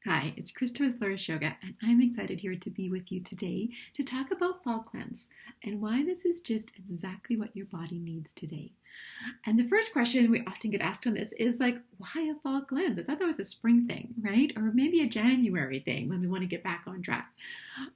Hi, it's Krista with Flourish Yoga, and I'm excited here to be with you today to talk about fall cleanse and why this is just exactly what your body needs today. And the first question we often get asked on this is like, why a fall cleanse? I thought that was a spring thing, right? Or maybe a January thing when we want to get back on track.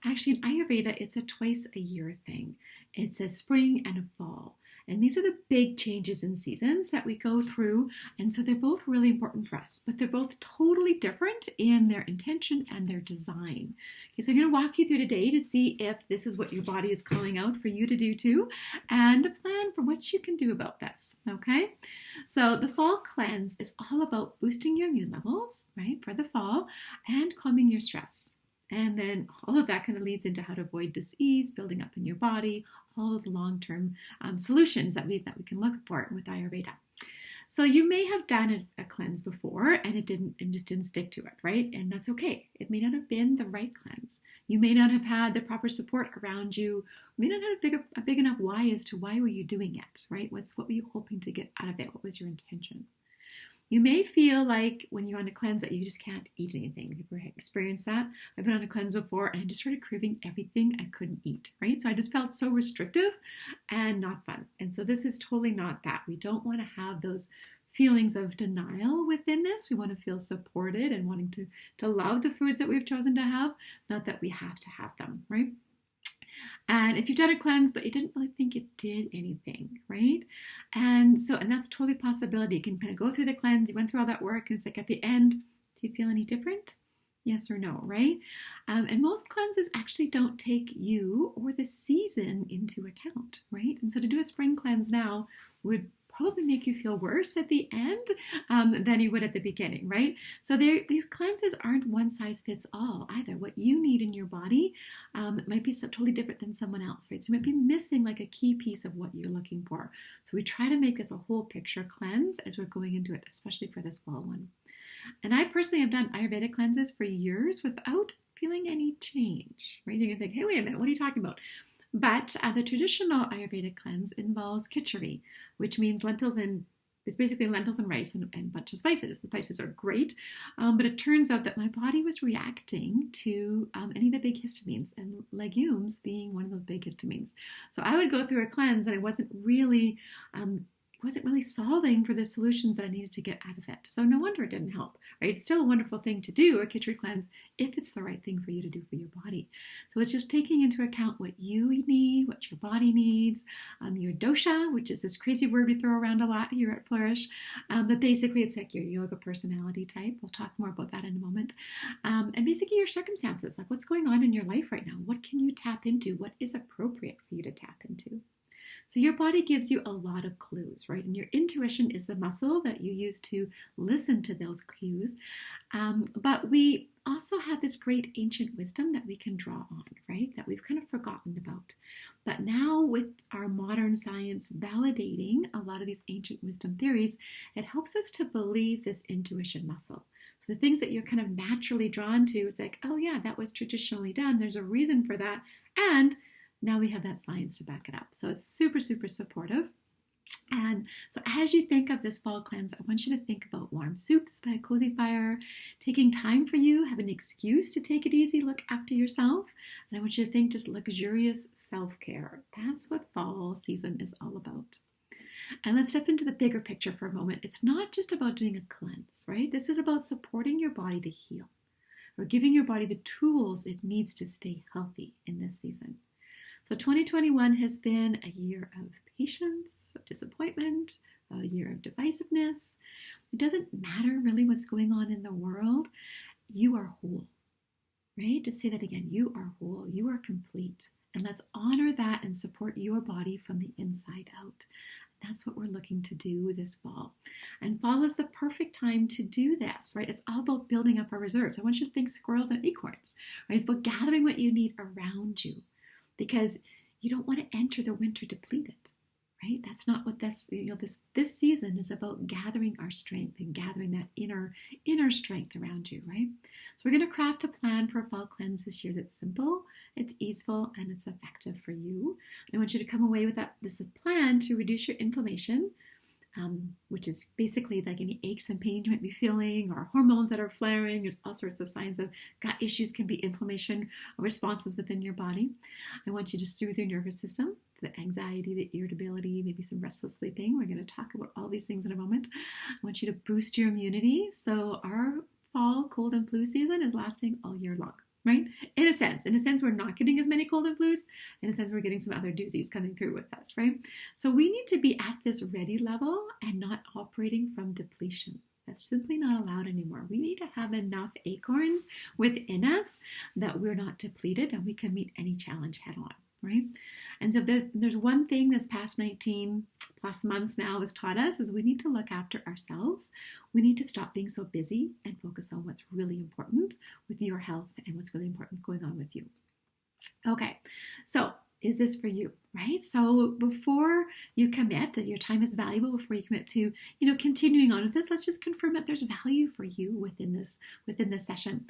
Actually, in Ayurveda, it's a twice a year thing. It's a spring and a fall. And these are the big changes in seasons that we go through. And so they're both really important for us, but they're both totally different in their intention and their design. Okay, so I'm going to walk you through today to see if this is what your body is calling out for you to do too, and a plan for what you can do about this. Okay, so the fall cleanse is all about boosting your immune levels, right, for the fall, and calming your stress. And then all of that kind of leads into how to avoid disease, building up in your body, all those long-term solutions that we can look for with Ayurveda. So you may have done a cleanse before and it just didn't stick to it, right? And that's okay. It may not have been the right cleanse. You may not have had the proper support around you. You may not have a big enough why as to why were you doing it, right? What were you hoping to get out of it? What was your intention? You may feel like when you're on a cleanse that you just can't eat anything. Have you ever experienced that? I've been on a cleanse before and I just started craving everything I couldn't eat, right? So I just felt so restrictive and not fun. And so this is totally not that. We don't want to have those feelings of denial within this. We want to feel supported and wanting to love the foods that we've chosen to have, not that we have to have them, right? And if you've done a cleanse, but you didn't really think it did anything, right? And that's a totally possibility. You can kind of go through the cleanse, you went through all that work, and it's like at the end, do you feel any different? Yes or no, right? And most cleanses actually don't take you or the season into account, right? And so to do a spring cleanse now would probably make you feel worse at the end than you would at the beginning, right? So these cleanses aren't one size fits all either. What you need in your body might be totally different than someone else, right? So you might be missing like a key piece of what you're looking for. So we try to make this a whole picture cleanse as we're going into it, especially for this fall one. And I personally have done Ayurvedic cleanses for years without feeling any change, right? You're going to think, hey, wait a minute, what are you talking about? But the traditional Ayurvedic cleanse involves khichdi, which means it's basically lentils and rice and a bunch of spices. The spices are great, but it turns out that my body was reacting to any of the big histamines, and legumes being one of those big histamines. So I would go through a cleanse and I wasn't really solving for the solutions that I needed to get out of it. So no wonder it didn't help, right? It's still a wonderful thing to do, a khichdi cleanse, if it's the right thing for you to do for your body. So it's just taking into account what you need, what your body needs, your dosha, which is this crazy word we throw around a lot here at Flourish. But basically it's like your yoga personality type. We'll talk more about that in a moment. And basically your circumstances, like what's going on in your life right now? What can you tap into? What is appropriate for you to tap into? So your body gives you a lot of clues, right? And your intuition is the muscle that you use to listen to those clues. But we also have this great ancient wisdom that we can draw on, right? That we've kind of forgotten about. But now with our modern science validating a lot of these ancient wisdom theories, it helps us to believe this intuition muscle. So the things that you're kind of naturally drawn to, it's like, oh yeah, that was traditionally done. There's a reason for that. And now we have that science to back it up. So it's super, super supportive. And so as you think of this fall cleanse, I want you to think about warm soups by a cozy fire, taking time for you, have an excuse to take it easy, look after yourself. And I want you to think just luxurious self-care. That's what fall season is all about. And let's step into the bigger picture for a moment. It's not just about doing a cleanse, right? This is about supporting your body to heal, or giving your body the tools it needs to stay healthy in this season. So 2021 has been a year of patience, of disappointment, a year of divisiveness. It doesn't matter really what's going on in the world. You are whole, right? To say that again, you are whole, you are complete. And let's honor that and support your body from the inside out. That's what we're looking to do this fall. And fall is the perfect time to do this, right? It's all about building up our reserves. I want you to think squirrels and acorns, right? It's about gathering what you need around you, because you don't want to enter the winter depleted, right? That's not what this season is about, gathering our strength and gathering that inner strength around you, right? So we're going to craft a plan for a fall cleanse this year that's simple, it's easeful, and it's effective for you. And I want you to come away with this plan to reduce your inflammation, which is basically like any aches and pains you might be feeling or hormones that are flaring. There's all sorts of signs of gut issues, can be inflammation or responses within your body. I want you to soothe your nervous system, the anxiety, the irritability, maybe some restless sleeping. We're going to talk about all these things in a moment. I want you to boost your immunity. So our fall cold and flu season is lasting all year long. Right? In a sense, we're not getting as many cold and flus. In a sense, we're getting some other doozies coming through with us, right? So we need to be at this ready level and not operating from depletion. That's simply not allowed anymore. We need to have enough acorns within us that we're not depleted and we can meet any challenge head on, right? And so there's one thing this past 19 plus months now has taught us is we need to look after ourselves. We need to stop being so busy and focus on what's really important with your health and what's really important going on with you. Okay, so is this for you, right? So before you commit that your time is valuable, before you commit to, continuing on with this, let's just confirm that there's value for you within this session.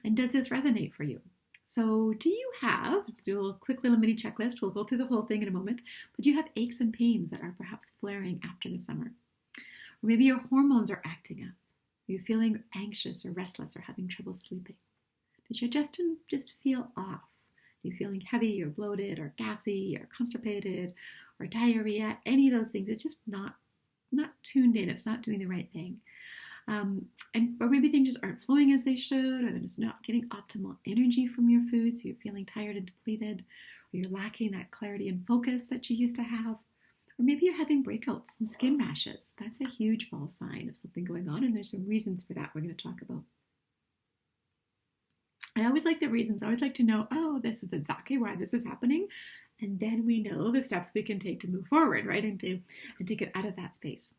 And does this resonate for you? So do you have, let's do a little quick little mini checklist. We'll go through the whole thing in a moment. But do you have aches and pains that are perhaps flaring after the summer? Or maybe your hormones are acting up. Are you feeling anxious or restless or having trouble sleeping? Does your digestion just feel off? Are you feeling heavy or bloated or gassy or constipated or diarrhea? Any of those things. It's just not tuned in. It's not doing the right thing. Or maybe things just aren't flowing as they should, or they're just not getting optimal energy from your food, so you're feeling tired and depleted, or you're lacking that clarity and focus that you used to have. Or maybe you're having breakouts and skin rashes. That's a huge fall sign of something going on, and there's some reasons for that we're going to talk about. I always like the reasons. I always like to know, this is exactly why this is happening. And then we know the steps we can take to move forward, right? And to get out of that space.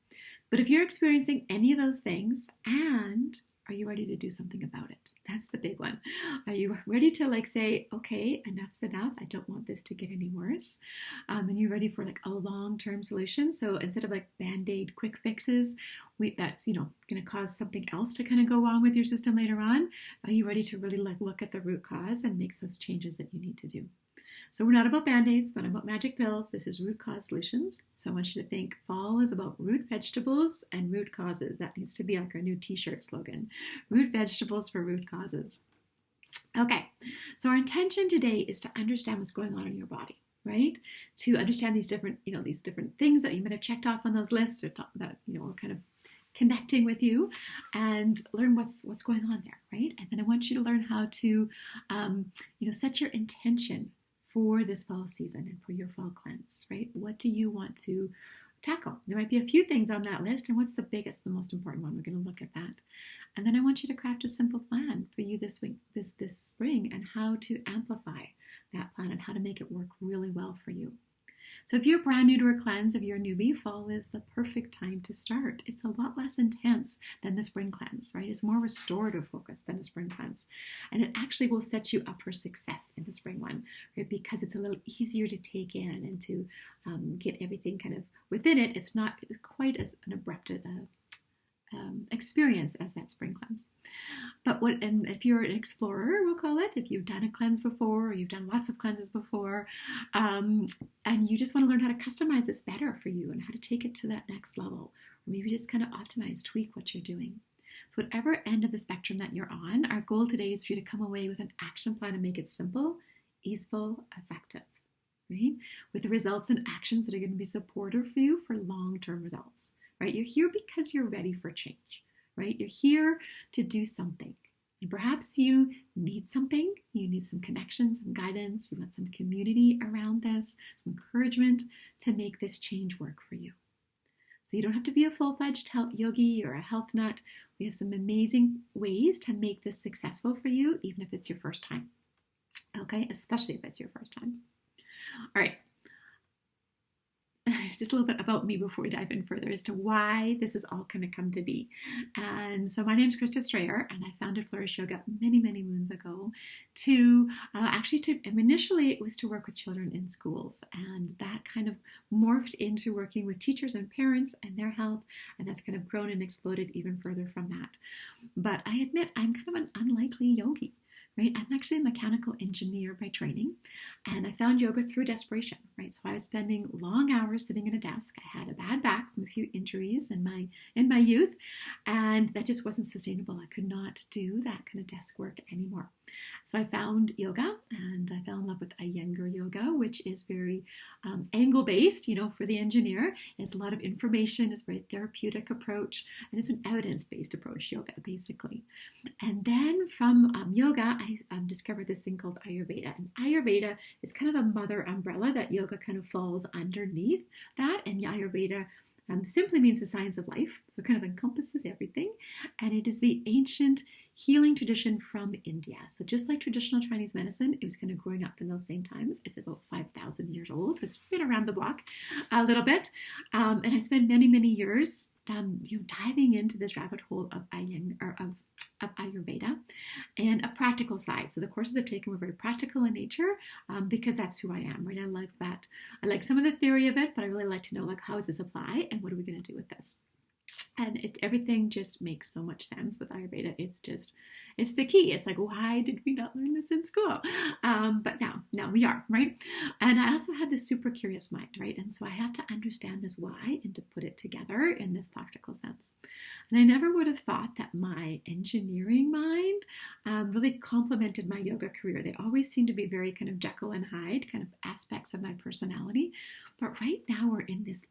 But if you're experiencing any of those things, and are you ready to do something about it? That's the big one. Are you ready to say, okay, enough's enough. I don't want this to get any worse. And you're ready for a long-term solution. So instead of Band-Aid quick fixes, that's, going to cause something else to kind of go wrong with your system later on. Are you ready to really look at the root cause and make those changes that you need to do? So we're not about Band-Aids, not about magic pills. This is root cause solutions. So I want you to think fall is about root vegetables and root causes. That needs to be our new t-shirt slogan. Root vegetables for root causes. Okay, so our intention today is to understand what's going on in your body, right? To understand these different, these different things that you might have checked off on those lists or that, are kind of connecting with you, and learn what's going on there, right? And then I want you to learn how to, set your intention for this fall season and for your fall cleanse, right? What do you want to tackle? There might be a few things on that list, and what's the biggest, the most important one? We're going to look at that. And then I want you to craft a simple plan for you this week, this spring, and how to amplify that plan and how to make it work really well for you. So if you're brand new to a cleanse, if you're a newbie, fall is the perfect time to start. It's a lot less intense than the spring cleanse, right? It's more restorative focus than the spring cleanse. And it actually will set you up for success in the spring one, right? Because it's a little easier to take in and to get everything kind of within it. It's not quite as an abrupt experience as that spring cleanse. But if you're an explorer, we'll call it, if you've done a cleanse before or you've done lots of cleanses before, and you just want to learn how to customize this better for you and how to take it to that next level, or maybe just kind of optimize, tweak what you're doing. So whatever end of the spectrum that you're on, our goal today is for you to come away with an action plan and make it simple, easeful, effective, right? With the results and actions that are going to be supportive for you for long-term results. Right? You're here because you're ready for change, right? You're here to do something. And perhaps you need something. You need some connections, some guidance. You want some community around this, some encouragement to make this change work for you. So you don't have to be a full-fledged yogi or a health nut. We have some amazing ways to make this successful for you, even if it's your first time. Okay? Especially if it's your first time. All right. Just a little bit about me before we dive in further as to why this is all going to come to be. And so my name is Krista Strayer, and I founded Flourish Yoga many, many moons ago initially it was to work with children in schools, and that kind of morphed into working with teachers and parents and their health, and that's kind of grown and exploded even further from that. But I admit I'm kind of an unlikely yogi. right? I'm actually a mechanical engineer by training, and I found yoga through desperation, right? So I was spending long hours sitting at a desk. I had a bad back from a few injuries in my youth, and that just wasn't sustainable. I could not do that kind of desk work anymore. So I found yoga, and I fell in love with Iyengar yoga, which is very angle-based, for the engineer. It's a lot of information, it's a very therapeutic approach, and it's an evidence-based approach, yoga, basically. And then from yoga, I discovered this thing called Ayurveda. And Ayurveda is kind of the mother umbrella that yoga kind of falls underneath that. And Ayurveda simply means the science of life, so it kind of encompasses everything. And it is the ancient healing tradition from India. So just like traditional Chinese medicine, it was kind of growing up in those same times. It's about 5,000 years old. So it's been around the block a little bit. And I spent many, many years diving into this rabbit hole of Ayurveda and a practical side. So the courses I've taken were very practical in nature because that's who I am, right? I like that. I like some of the theory of it, but I really like to know, like, how does this apply and what are we going to do with this? And everything just makes so much sense with Ayurveda. It's the key. It's like, why did we not learn this in school? But now we are, right? And I also had this super curious mind, right? And so I have to understand this why and to put it together in this practical sense. And I never would have thought that my engineering mind really complemented my yoga career. They always seem to be very kind of Jekyll and Hyde kind of aspects of my personality. But right now we're in this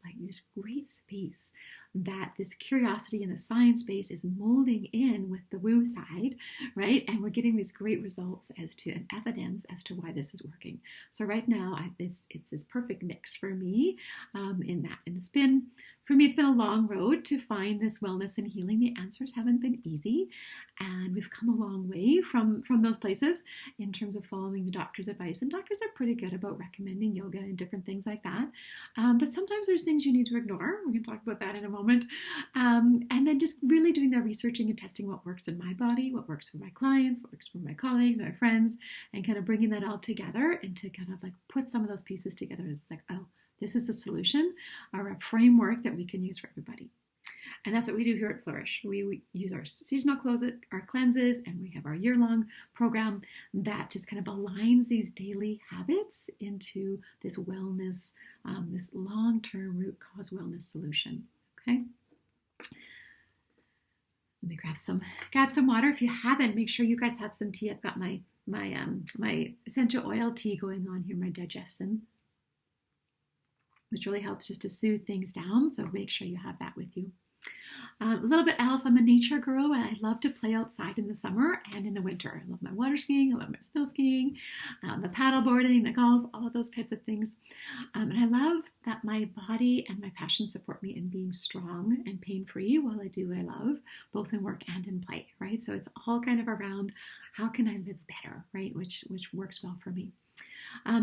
great space that this curiosity in the science base is molding in with the woo side, right? And we're getting these great results as to an evidence as to why this is working. So right now, it's this perfect mix for me in that. And it's been a long road to find this wellness and healing. The answers haven't been easy, and we've come a long way from those places in terms of following the doctor's advice. And doctors are pretty good about recommending yoga and different things like that. But sometimes there's things you need to ignore. We're going to talk about that in a moment. And then just really doing the researching and testing what works in my body, what works for my clients, what works for my colleagues, my friends, and kind of bringing that all together and to kind of like put some of those pieces together. It's like, oh, this is a solution or a framework that we can use for everybody. And that's what we do here at Flourish. We use our seasonal cleanses, and we have our year-long program that just kind of aligns these daily habits into this wellness, this long-term root cause wellness solution. Okay. Let me grab some water. If you haven't, make sure you guys have some tea. I've got my essential oil tea going on here, my Digestion, which really helps just to soothe things down. So make sure you have that with you. A little bit else, I'm a nature girl, and I love to play outside in the summer and in the winter. I love my water skiing, I love my snow skiing, the paddle boarding, the golf, all of those types of things. And I love that my body and my passion support me in being strong and pain-free while I do what I love, both in work and in play, right? So it's all kind of around how can I live better, right? Which works well for me.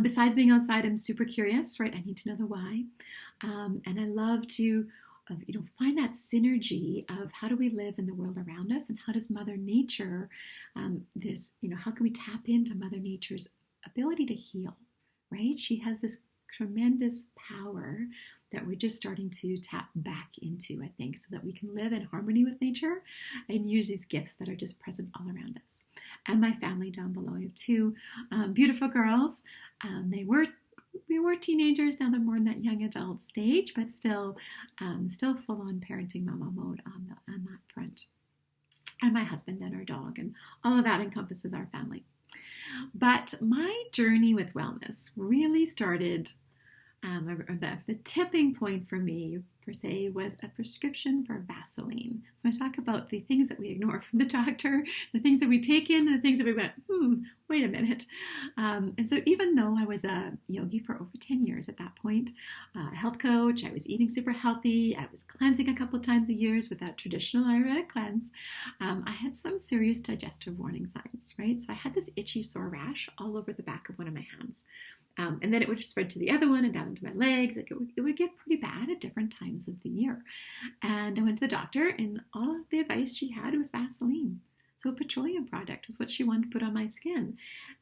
Besides being outside, I'm super curious, right? I need to know the why. And I love to find that synergy of how do we live in the world around us, and how does Mother Nature, how can we tap into Mother Nature's ability to heal, right? She has this tremendous power that we're just starting to tap back into, I think, so that we can live in harmony with nature and use these gifts that are just present all around us. And my family down below, I have two beautiful girls. We were teenagers, now they're more in that young adult stage, but still full-on parenting mama mode on that front. And my husband and our dog, and all of that encompasses our family. But my journey with wellness really started, the tipping point for me, per se, was a prescription for Vaseline. So I talk about the things that we ignore from the doctor, the things that we take in, the things that we went, wait a minute. And so even though I was a yogi for over 10 years at that point, a health coach, I was eating super healthy, I was cleansing a couple of times a year with that traditional Ayurvedic cleanse, I had some serious digestive warning signs, right? So I had this itchy sore rash all over the back of one of my hands. And then it would spread to the other one and down into my legs. It would get pretty bad at different times of the year. And I went to the doctor, and all of the advice she had was Vaseline. So a petroleum product was what she wanted to put on my skin.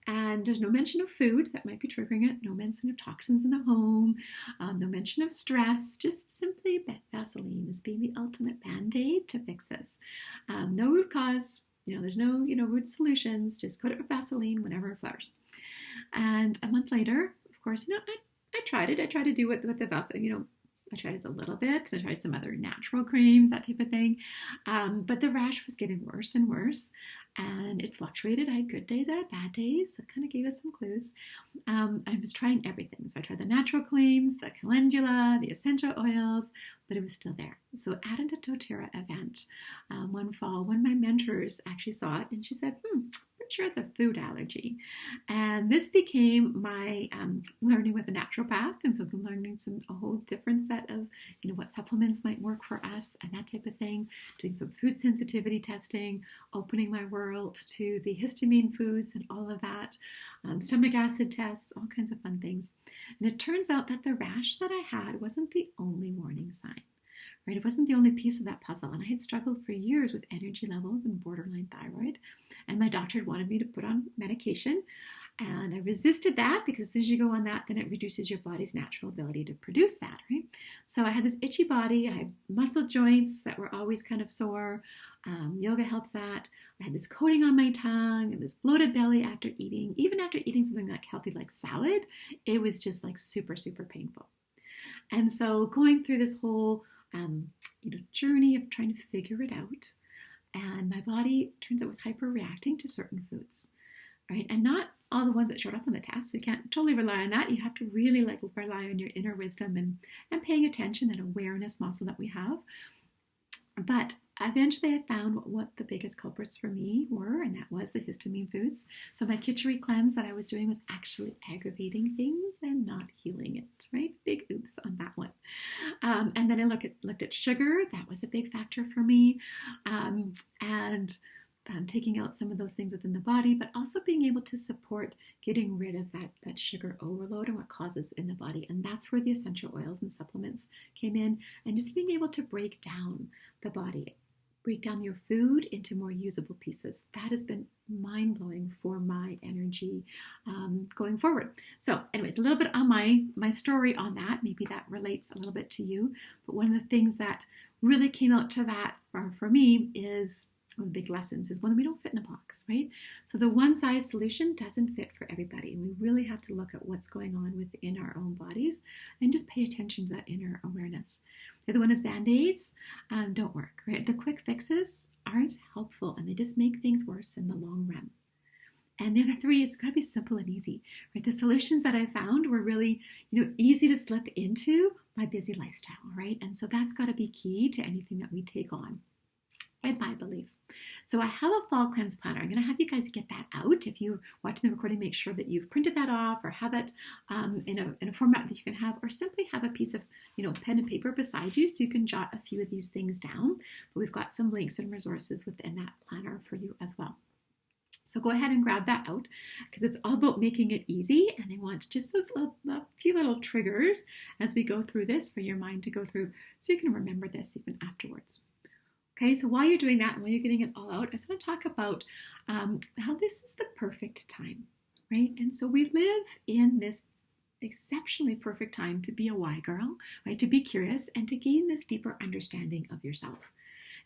And there's no mention of food that might be triggering it, no mention of toxins in the home, no mention of stress, just simply Vaseline as being the ultimate Band-Aid to fix this. No root cause, There's no, root solutions. Just coat it with Vaseline whenever it flowers. And a month later, of course, I tried it. I tried to do it with the Vaseline, I tried it a little bit. I tried some other natural creams, that type of thing. But the rash was getting worse and worse. And it fluctuated. I had good days, I had bad days. So it kind of gave us some clues. I was trying everything. So I tried the natural creams, the calendula, the essential oils, but it was still there. So at a doTERRA event one fall, one of my mentors actually saw it and she said, pretty sure it's a food allergy. And this became my learning with a naturopath. And so I'm learning a whole different set of, what supplements might work for us and that type of thing. Doing some food sensitivity testing, opening my world to the histamine foods and all of that. Stomach acid tests, all kinds of fun things. And it turns out that the rash that I had wasn't the only warning sign. Right? It wasn't the only piece of that puzzle. And I had struggled for years with energy levels and borderline thyroid. And my doctor had wanted me to put on medication. And I resisted that because as soon as you go on that, then it reduces your body's natural ability to produce that, right? So I had this itchy body. I had muscle joints that were always kind of sore. Yoga helps that. I had this coating on my tongue and this bloated belly after eating. Even after eating something like healthy, like salad, it was just like super, super painful. And so going through this whole journey of trying to figure it out. And my body, turns out, was hyper-reacting to certain foods, right? And not all the ones that showed up on the test. You can't totally rely on that. You have to really rely on your inner wisdom and paying attention, that awareness muscle that we have. But eventually I found what the biggest culprits for me were, and that was the histamine foods. So my Kitchery cleanse that I was doing was actually aggravating things and not healing it, right? Big oops on that one. And then I looked at sugar. That was a big factor for me. And taking out some of those things within the body, but also being able to support getting rid of that sugar overload and what causes in the body. And that's where the essential oils and supplements came in, and just being able to break down the body, break down your food into more usable pieces. That has been mind-blowing for my energy going forward. So anyways, a little bit on my story on that. Maybe that relates a little bit to you. But one of the things that really came out to that for me is, one of the big lessons is one, we don't fit in a box, right? So the one size solution doesn't fit for everybody. And we really have to look at what's going on within our own bodies and just pay attention to that inner awareness. The other one is Band-Aids don't work, right? The quick fixes aren't helpful and they just make things worse in the long run. And the other three, it's got to be simple and easy, right? The solutions that I found were really, easy to slip into my busy lifestyle, right? And so that's got to be key to anything that we take on, in my belief. So I have a fall cleanse planner. I'm going to have you guys get that out. If you're watching the recording, make sure that you've printed that off or have it in a format that you can have, or simply have a piece of pen and paper beside you so you can jot a few of these things down. But we've got some links and resources within that planner for you as well. So go ahead and grab that out because it's all about making it easy. And I want just those few little triggers as we go through this for your mind to go through so you can remember this even afterwards. Okay, so while you're doing that and while you're getting it all out, I just want to talk about how this is the perfect time, right? And so we live in this exceptionally perfect time to be a why girl, right? To be curious and to gain this deeper understanding of yourself.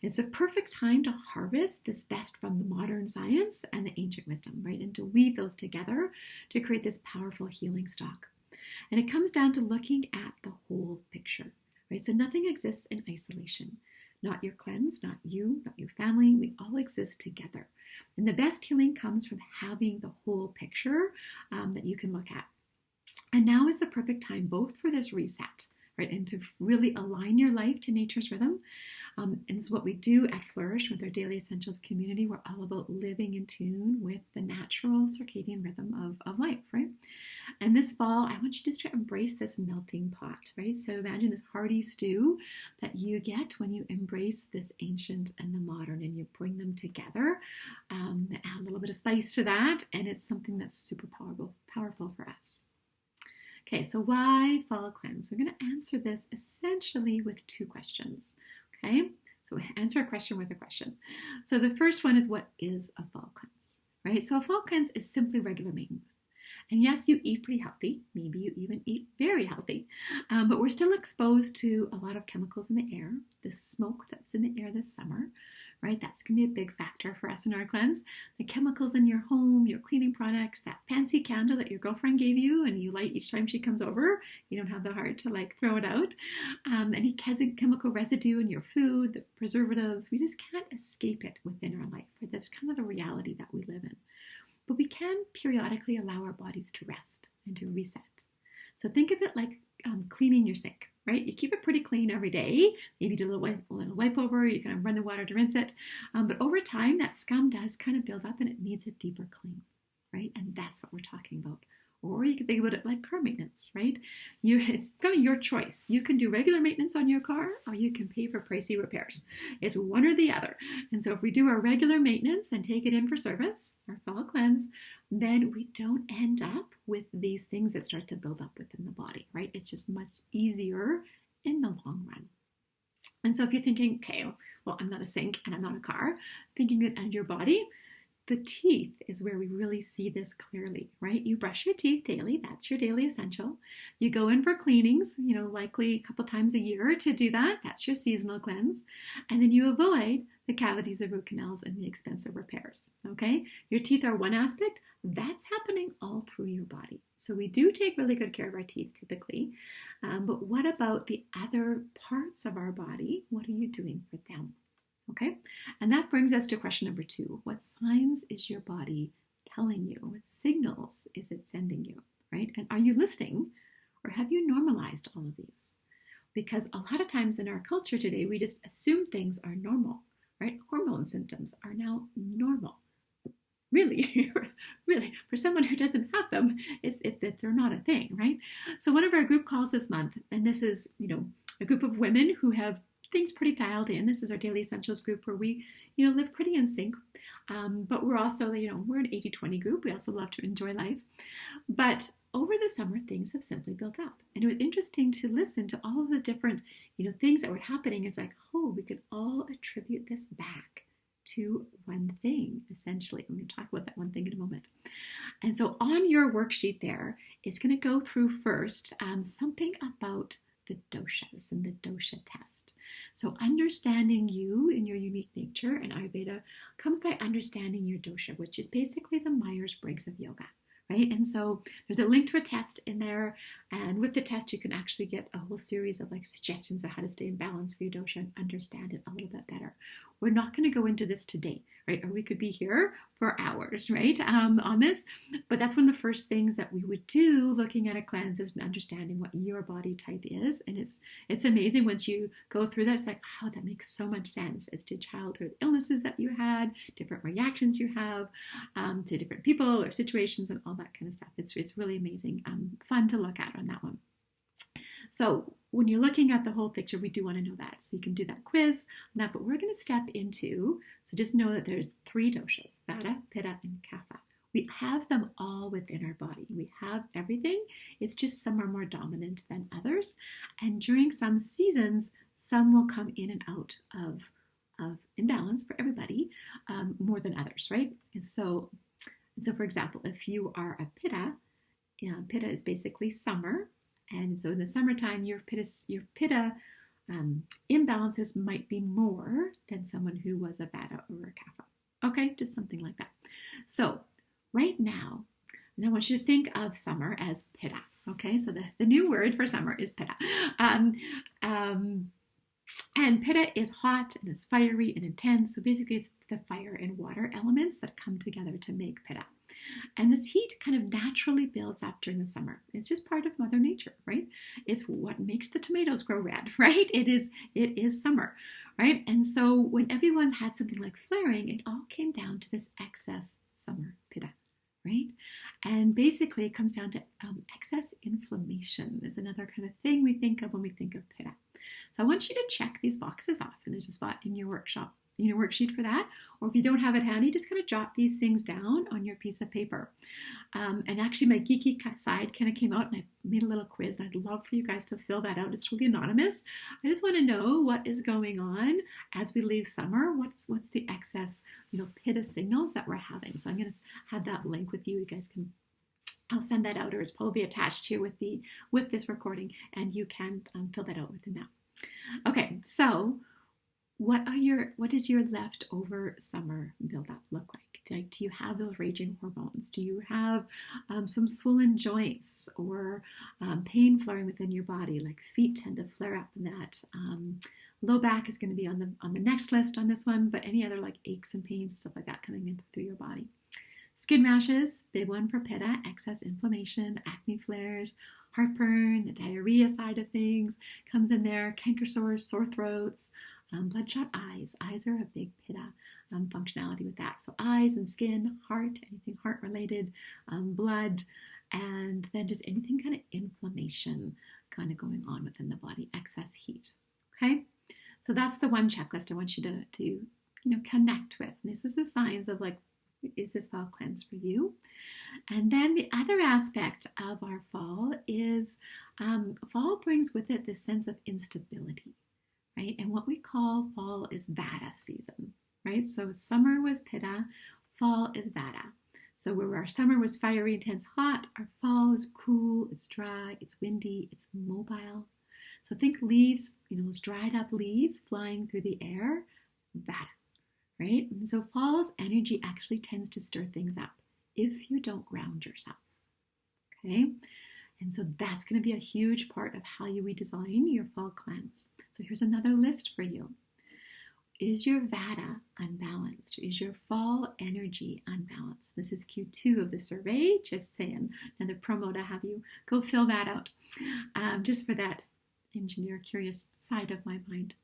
It's a perfect time to harvest this best from the modern science and the ancient wisdom, right? And to weave those together to create this powerful healing stock. And it comes down to looking at the whole picture, right? So nothing exists in isolation. Not your cleanse, not you, not your family. We all exist together. And the best healing comes from having the whole picture that you can look at. And now is the perfect time both for this reset, right? And to really align your life to nature's rhythm. And so what we do at Flourish with our Daily Essentials community, we're all about living in tune with the natural circadian rhythm of life, right? And this fall, I want you just to embrace this melting pot, right? So imagine this hearty stew that you get when you embrace this ancient and the modern and you bring them together. Add a little bit of spice to that, and it's something that's super powerful for us. Okay, so why fall cleanse? We're going to answer this essentially with two questions. Okay, so we answer a question with a question. So the first one is, what is a fall cleanse, right? So a fall cleanse is simply regular maintenance. And yes, you eat pretty healthy. Maybe you even eat very healthy. But we're still exposed to a lot of chemicals in the air, the smoke that's in the air this summer, right? That's going to be a big factor for us in our cleanse. The chemicals in your home, your cleaning products, that fancy candle that your girlfriend gave you and you light each time she comes over, you don't have the heart to like throw it out. Any chemical residue in your food, the preservatives, we just can't escape it within our life. Right? That's kind of the reality that we live in. But we can periodically allow our bodies to rest and to reset. So think of it like cleaning your sink, right? You keep it pretty clean every day. Maybe do a little wipe over. You kind of run the water to rinse it. But over time, that scum does kind of build up and it needs a deeper clean, right? And that's what we're talking about. Or you can think about it like car maintenance, right? It's kind of your choice. You can do regular maintenance on your car or you can pay for pricey repairs. It's one or the other. And so if we do our regular maintenance and take it in for service, our fall cleanse, then we don't end up with these things that start to build up within the body, right? It's just much easier in the long run. And so if you're thinking, okay, well, I'm not a sink and I'm not a car, thinking it of your body, the teeth is where we really see this clearly, right? You brush your teeth daily. That's your daily essential. You go in for cleanings, likely a couple times a year to do that. That's your seasonal cleanse. And then you avoid the cavities, the root canals, and the expensive repairs, okay? Your teeth are one aspect. That's happening all through your body. So we do take really good care of our teeth typically. But what about the other parts of our body? What are you doing for them? Okay, and that brings us to question number 2. What signs is your body telling you? What signals is it sending you, right? And are you listening or have you normalized all of these? Because a lot of times in our culture today, we just assume things are normal, right? Hormone symptoms are now normal. Really, really, for someone who doesn't have them, they're not a thing, right? So one of our group calls this month, and this is, a group of women who have things pretty dialed in. This is our Daily Essentials group where we, live pretty in sync. But we're also, we're an 80-20 group. We also love to enjoy life. But over the summer, things have simply built up. And it was interesting to listen to all of the different, things that were happening. It's like, we could all attribute this back to one thing, essentially. I'm going to talk about that one thing in a moment. And so on your worksheet there, it's going to go through first something about the doshas and the dosha test. So understanding you in your unique nature and Ayurveda comes by understanding your dosha, which is basically the Myers-Briggs of yoga, right? And so there's a link to a test in there. And with the test, you can actually get a whole series of suggestions of how to stay in balance for your dosha and understand it a little bit better. We're not going to go into this today, right? Or we could be here for hours, right, on this. But that's one of the first things that we would do looking at a cleanse is understanding what your body type is. And it's amazing once you go through that. It's like, that makes so much sense as to childhood illnesses that you had, different reactions you have to different people or situations and all that kind of stuff. It's really amazing, fun to look at on that one. So when you're looking at the whole picture, we do want to know that. So you can do that quiz on that, but we're going to step into, so just know that there's 3 doshas, Vata, Pitta, and Kapha. We have them all within our body. We have everything. It's just some are more dominant than others. And during some seasons, some will come in and out of imbalance for everybody more than others, right? And so for example, if you are a Pitta, Pitta is basically summer. And so in the summertime, your pitta imbalances might be more than someone who was a Vata or a Kapha. Okay, just something like that. So right now, I want you to think of summer as pitta. Okay, so the new word for summer is pitta. And pitta is hot and it's fiery and intense. So basically it's the fire and water elements that come together to make pitta. And this heat kind of naturally builds up during the summer. It's just part of Mother Nature, right? It's what makes the tomatoes grow red, right? It is summer, right? And so when everyone had something like flaring, it all came down to this excess summer pitta, right? And basically it comes down to excess inflammation is another kind of thing we think of when we think of pitta. So I want you to check these boxes off, and there's a spot in your worksheet for that. Or if you don't have it handy, just kind of jot these things down on your piece of paper. And actually my geeky side kind of came out and I made a little quiz, and I'd love for you guys to fill that out. It's really anonymous. I just want to know what is going on as we leave summer. What's the excess, pitta signals that we're having. So I'm going to have that link with you. You guys can, I'll send that out, or it's probably attached here with this recording, and you can fill that out within that. Okay, so what does your leftover summer buildup look like? Do you have those raging hormones? Do you have some swollen joints or pain flaring within your body? Like feet tend to flare up in that. Low back is going to be on the next list on this one, but any other like aches and pains, stuff like that coming in through your body. Skin rashes, big one for pitta, excess inflammation, acne flares, heartburn, the diarrhea side of things comes in there, canker sores, sore throats, bloodshot eyes. Eyes are a big pitta functionality with that. So eyes and skin, heart, anything heart related, blood, and then just anything kind of inflammation kind of going on within the body, excess heat. Okay, so that's the one checklist I want you to connect with. And this is the signs of like, is this fall cleanse for you? And then the other aspect of our fall is fall brings with it this sense of instability, right? And what we call fall is vata season, right? So summer was pitta, fall is vata. So where our summer was fiery, intense, hot, our fall is cool, it's dry, it's windy, it's mobile. So think leaves, those dried up leaves flying through the air, vata. Right? And so fall's energy actually tends to stir things up if you don't ground yourself. Okay? And so that's going to be a huge part of how you redesign your fall cleanse. So here's another list for you. Is your vata unbalanced? Is your fall energy unbalanced? This is Q2 of the survey. Just saying, another promo to have you go fill that out. Just for that engineer curious side of my mind.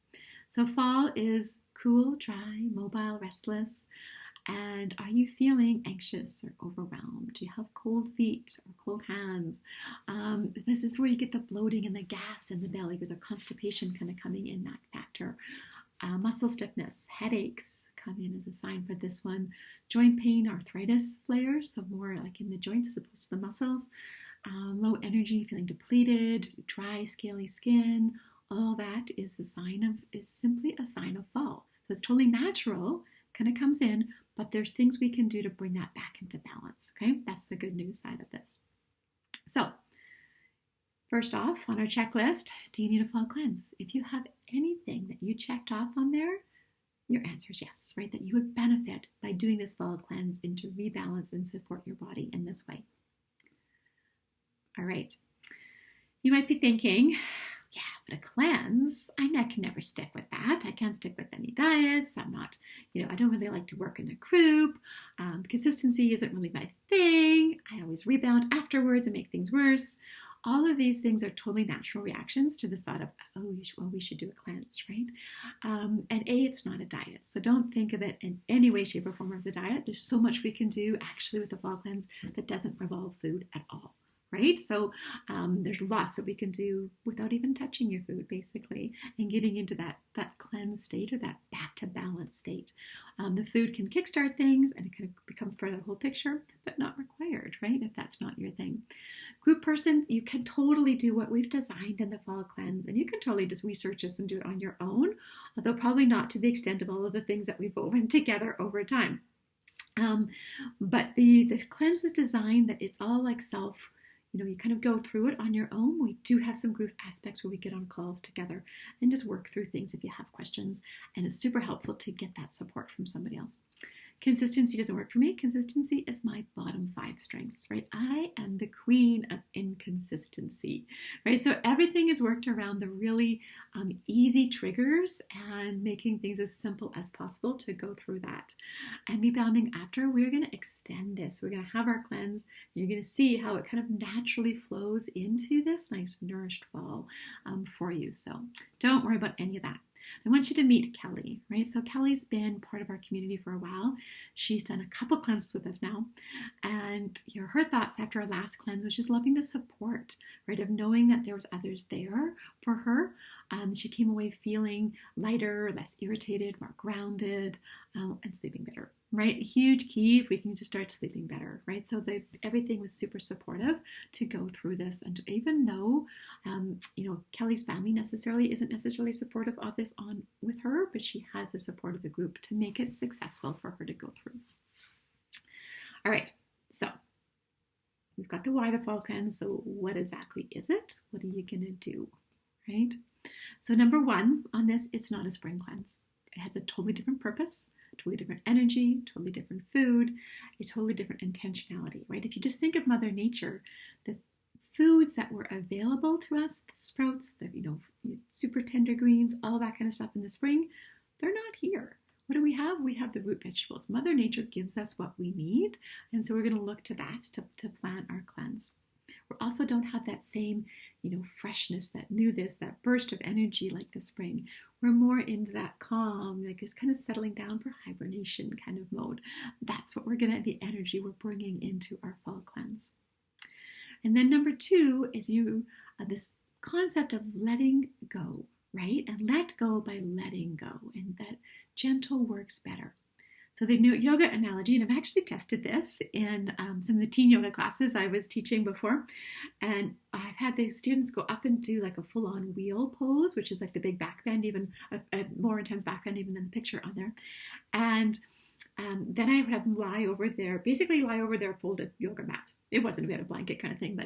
So fall is cool, dry, mobile, restless. And are you feeling anxious or overwhelmed? Do you have cold feet or cold hands? This is where you get the bloating and the gas in the belly, or the constipation kind of coming in that factor. Muscle stiffness, headaches come in as a sign for this one. Joint pain, arthritis flares, so more like in the joints as opposed to the muscles. Low energy, feeling depleted, dry, scaly skin. All that is simply a sign of fall. So it's totally natural, kind of comes in, but there's things we can do to bring that back into balance. Okay, that's the good news side of this. So first off, on our checklist, do you need a fall cleanse? If you have anything that you checked off on there, your answer is yes, right? That you would benefit by doing this fall cleanse and to rebalance and support your body in this way. All right. You might be thinking, yeah, but a cleanse, I can never stick with that. I can't stick with any diets. I'm not, I don't really like to work in a group. Consistency isn't really my thing. I always rebound afterwards and make things worse. All of these things are totally natural reactions to this thought of, we should do a cleanse, right? And it's not a diet. So don't think of it in any way, shape, or form as a diet. There's so much we can do actually with the fall cleanse that doesn't revolve food at all. Right? So there's lots that we can do without even touching your food, basically, and getting into that cleanse state or that back to balance state. The food can kickstart things and it kind of becomes part of the whole picture, but not required, right? If that's not your thing. Group person, you can totally do what we've designed in the fall cleanse, and you can totally just research this and do it on your own, although probably not to the extent of all of the things that we've woven together over time. But the cleanse is designed that it's all like self. You kind of go through it on your own. We do have some group aspects where we get on calls together and just work through things if you have questions. And it's super helpful to get that support from somebody else. Consistency doesn't work for me. Consistency is my bottom 5 strengths, right? I am the queen of inconsistency, right? So everything is worked around the really easy triggers and making things as simple as possible to go through that. And rebounding after, we're going to extend this. We're going to have our cleanse. You're going to see how it kind of naturally flows into this nice nourished fall for you. So don't worry about any of that. I want you to meet Kelly, right? So Kelly's been part of our community for a while. She's done a couple cleanses with us now. And her thoughts after our last cleanse was just loving the support, right? Of knowing that there was others there for her. She came away feeling lighter, less irritated, more grounded, and sleeping better, right? Huge key if we can just start sleeping better, right? So everything was super supportive to go through this. And even though, Kelly's family isn't necessarily supportive of this on with her, but she has the support of the group to make it successful for her to go through. All right, so we've got the why the fall cleanse. So what exactly is it? What are you going to do, right? So number 1 on this, it's not a spring cleanse. It has a totally different purpose, totally different energy, totally different food, a totally different intentionality, right? If you just think of Mother Nature, the foods that were available to us, the sprouts, the super tender greens, all that kind of stuff in the spring, they're not here. What do we have? We have the root vegetables. Mother Nature gives us what we need, and so we're going to look to that to plan our cleanse. We also don't have that same, freshness, that newness, that burst of energy like the spring. We're more into that calm, like just kind of settling down for hibernation kind of mode. That's what the energy we're bringing into our fall cleanse. And then number 2 is this concept of letting go, right? And let go by letting go, and that gentle works better. So the yoga analogy, and I've actually tested this in some of the teen yoga classes I was teaching before, and I've had the students go up and do like a full-on wheel pose, which is like the big back bend, even a more intense back bend even than the picture on there. And then I would have them lie over their folded yoga mat. It wasn't a blanket kind of thing,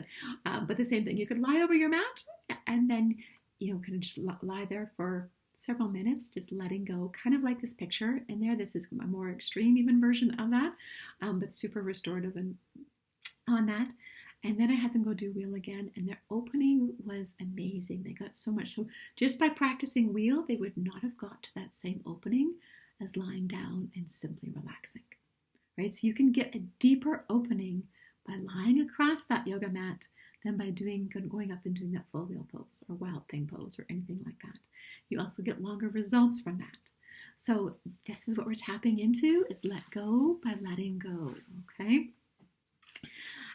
but the same thing. You could lie over your mat and then, kind of just lie there for several minutes, just letting go, kind of like this picture in there. This is a more extreme even version of that, but super restorative and on that. And then I had them go do wheel again, and their opening was amazing. They got so much. So just by practicing wheel, they would not have got to that same opening as lying down and simply relaxing, right? So you can get a deeper opening by lying across that yoga mat than by going up and doing that full wheel pose or wild thing pose or anything like that. You also get longer results from that. So this is what we're tapping into, is let go by letting go, okay?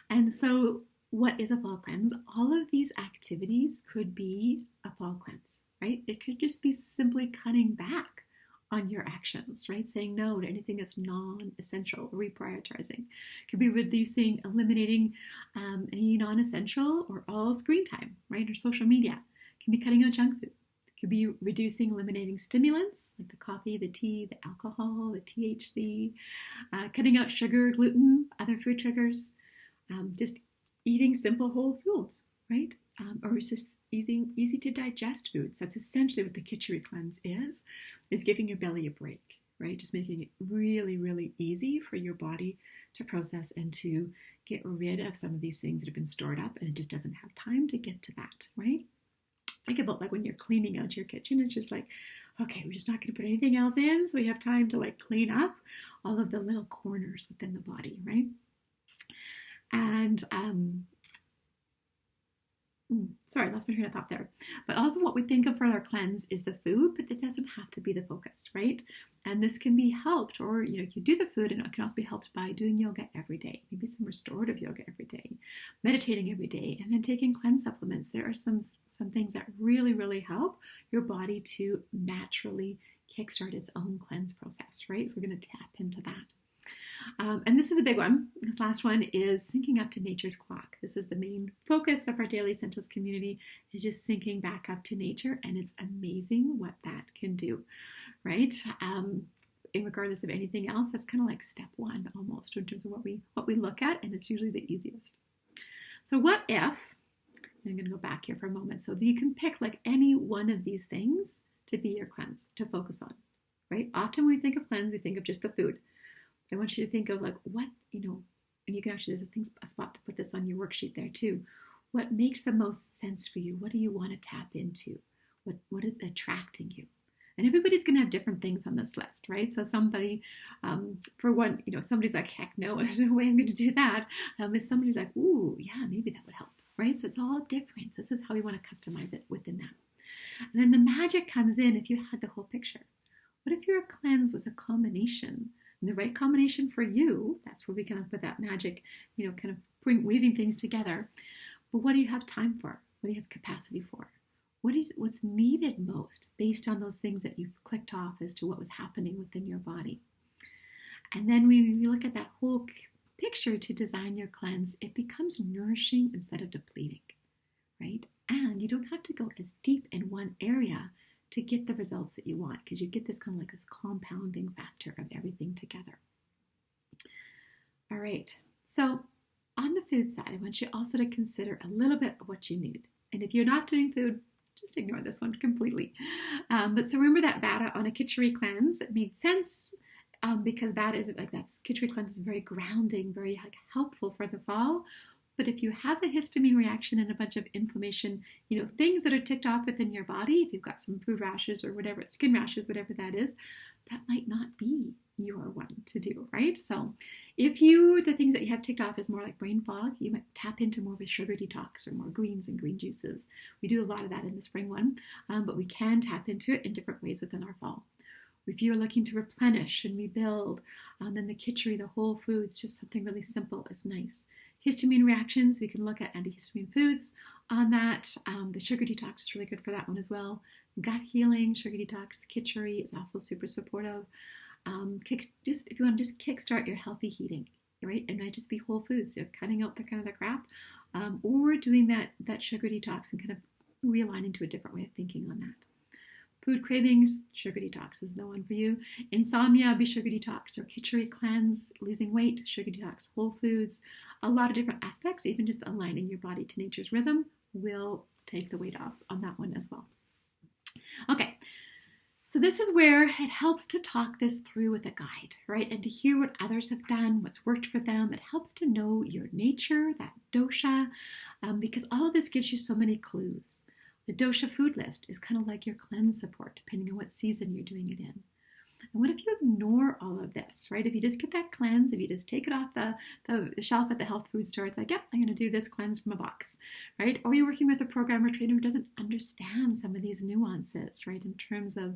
And so what is a fall cleanse? All of these activities could be a fall cleanse, right? It could just be simply cutting back on your actions, right? Saying no to anything that's non-essential, reprioritizing. It could be eliminating any non-essential or all screen time, right? Or social media. It can be cutting out junk food. It could be eliminating stimulants like the coffee, the tea, the alcohol, the THC, cutting out sugar, gluten, other food triggers, just eating simple whole foods, right? Or it's just easy to digest foods. That's essentially what the Khichdi cleanse is giving your belly a break, right? Just making it really, really easy for your body to process and to get rid of some of these things that have been stored up, and it just doesn't have time to get to that, right? Think about like when you're cleaning out your kitchen, it's just like, okay, we're just not going to put anything else in, so we have time to like clean up all of the little corners within the body, right? And sorry, I lost my train of thought there. But often what we think of for our cleanse is the food, but it doesn't have to be the focus, right? And this can be helped, or you do the food, and it can also be helped by doing yoga every day, maybe some restorative yoga every day, meditating every day, and then taking cleanse supplements. There are some things that really, really help your body to naturally kickstart its own cleanse process, right? We're going to tap into that. And this is a big one. This last one is syncing up to nature's clock. This is the main focus of our Daily Essentials community, is just syncing back up to nature, and it's amazing what that can do, right? Regardless of anything else, that's kind of like step 1 almost in terms of what we look at, and it's usually the easiest. So what if, I'm going to go back here for a moment, so that you can pick like any one of these things to be your cleanse, to focus on, right? Often when we think of cleanse, we think of just the food. I want you to think of like what, and you can actually, there's a spot to put this on your worksheet there too. What makes the most sense for you? What do you want to tap into? What is attracting you? And everybody's going to have different things on this list, right? So somebody, for one, somebody's like, heck no, there's no way I'm going to do that. If somebody's like, ooh, yeah, maybe that would help, right? So it's all different. This is how we want to customize it within that. And then the magic comes in if you had the whole picture. What if your cleanse was a combination? And the right combination for you, that's where we kind of put that magic, kind of weaving things together. But what do you have time for? What do you have capacity for? What's needed most based on those things that you've clicked off as to what was happening within your body? And then when you look at that whole picture to design your cleanse, it becomes nourishing instead of depleting, right? And you don't have to go as deep in one area to get the results that you want, because you get this kind of like this compounding factor of everything together. All right, so on the food side, I want you also to consider a little bit of what you need. And if you're not doing food, just ignore this one completely. But so remember that Vata on a Khichdi cleanse, that made sense because Vata is like that's Khichdi cleanse is very grounding, very like helpful for the fall. But if you have a histamine reaction and a bunch of inflammation, things that are ticked off within your body, if you've got some food rashes or whatever, skin rashes, whatever that is, that might not be your one to do, right? So if the things that you have ticked off is more like brain fog, you might tap into more of a sugar detox or more greens and green juices. We do a lot of that in the spring one, but we can tap into it in different ways within our fall. If you're looking to replenish and rebuild, then the Khichdi, the whole foods, just something really simple is nice. Histamine reactions, we can look at antihistamine foods on that. The sugar detox is really good for that one as well. Gut healing, sugar detox, the Khichdi is also super supportive. If you want to just kickstart your healthy eating, right? It might just be whole foods, so cutting out the kind of the crap, or doing that sugar detox and kind of realigning to a different way of thinking on that. Food cravings, sugar detox is the one for you. Insomnia, be sugar detox or Khichdi cleanse. Losing weight, sugar detox, whole foods. A lot of different aspects, even just aligning your body to nature's rhythm will take the weight off on that one as well. Okay, so this is where it helps to talk this through with a guide, right? And to hear what others have done, what's worked for them. It helps to know your nature, that dosha, because all of this gives you so many clues. The dosha food list is kind of like your cleanse support, depending on what season you're doing it in. And what if you ignore all of this, right? If you just get that cleanse, if you just take it off the shelf at the health food store, it's like, yep, I'm going to do this cleanse from a box, right? Or you're working with a programmer trainer who doesn't understand some of these nuances, right? In terms of,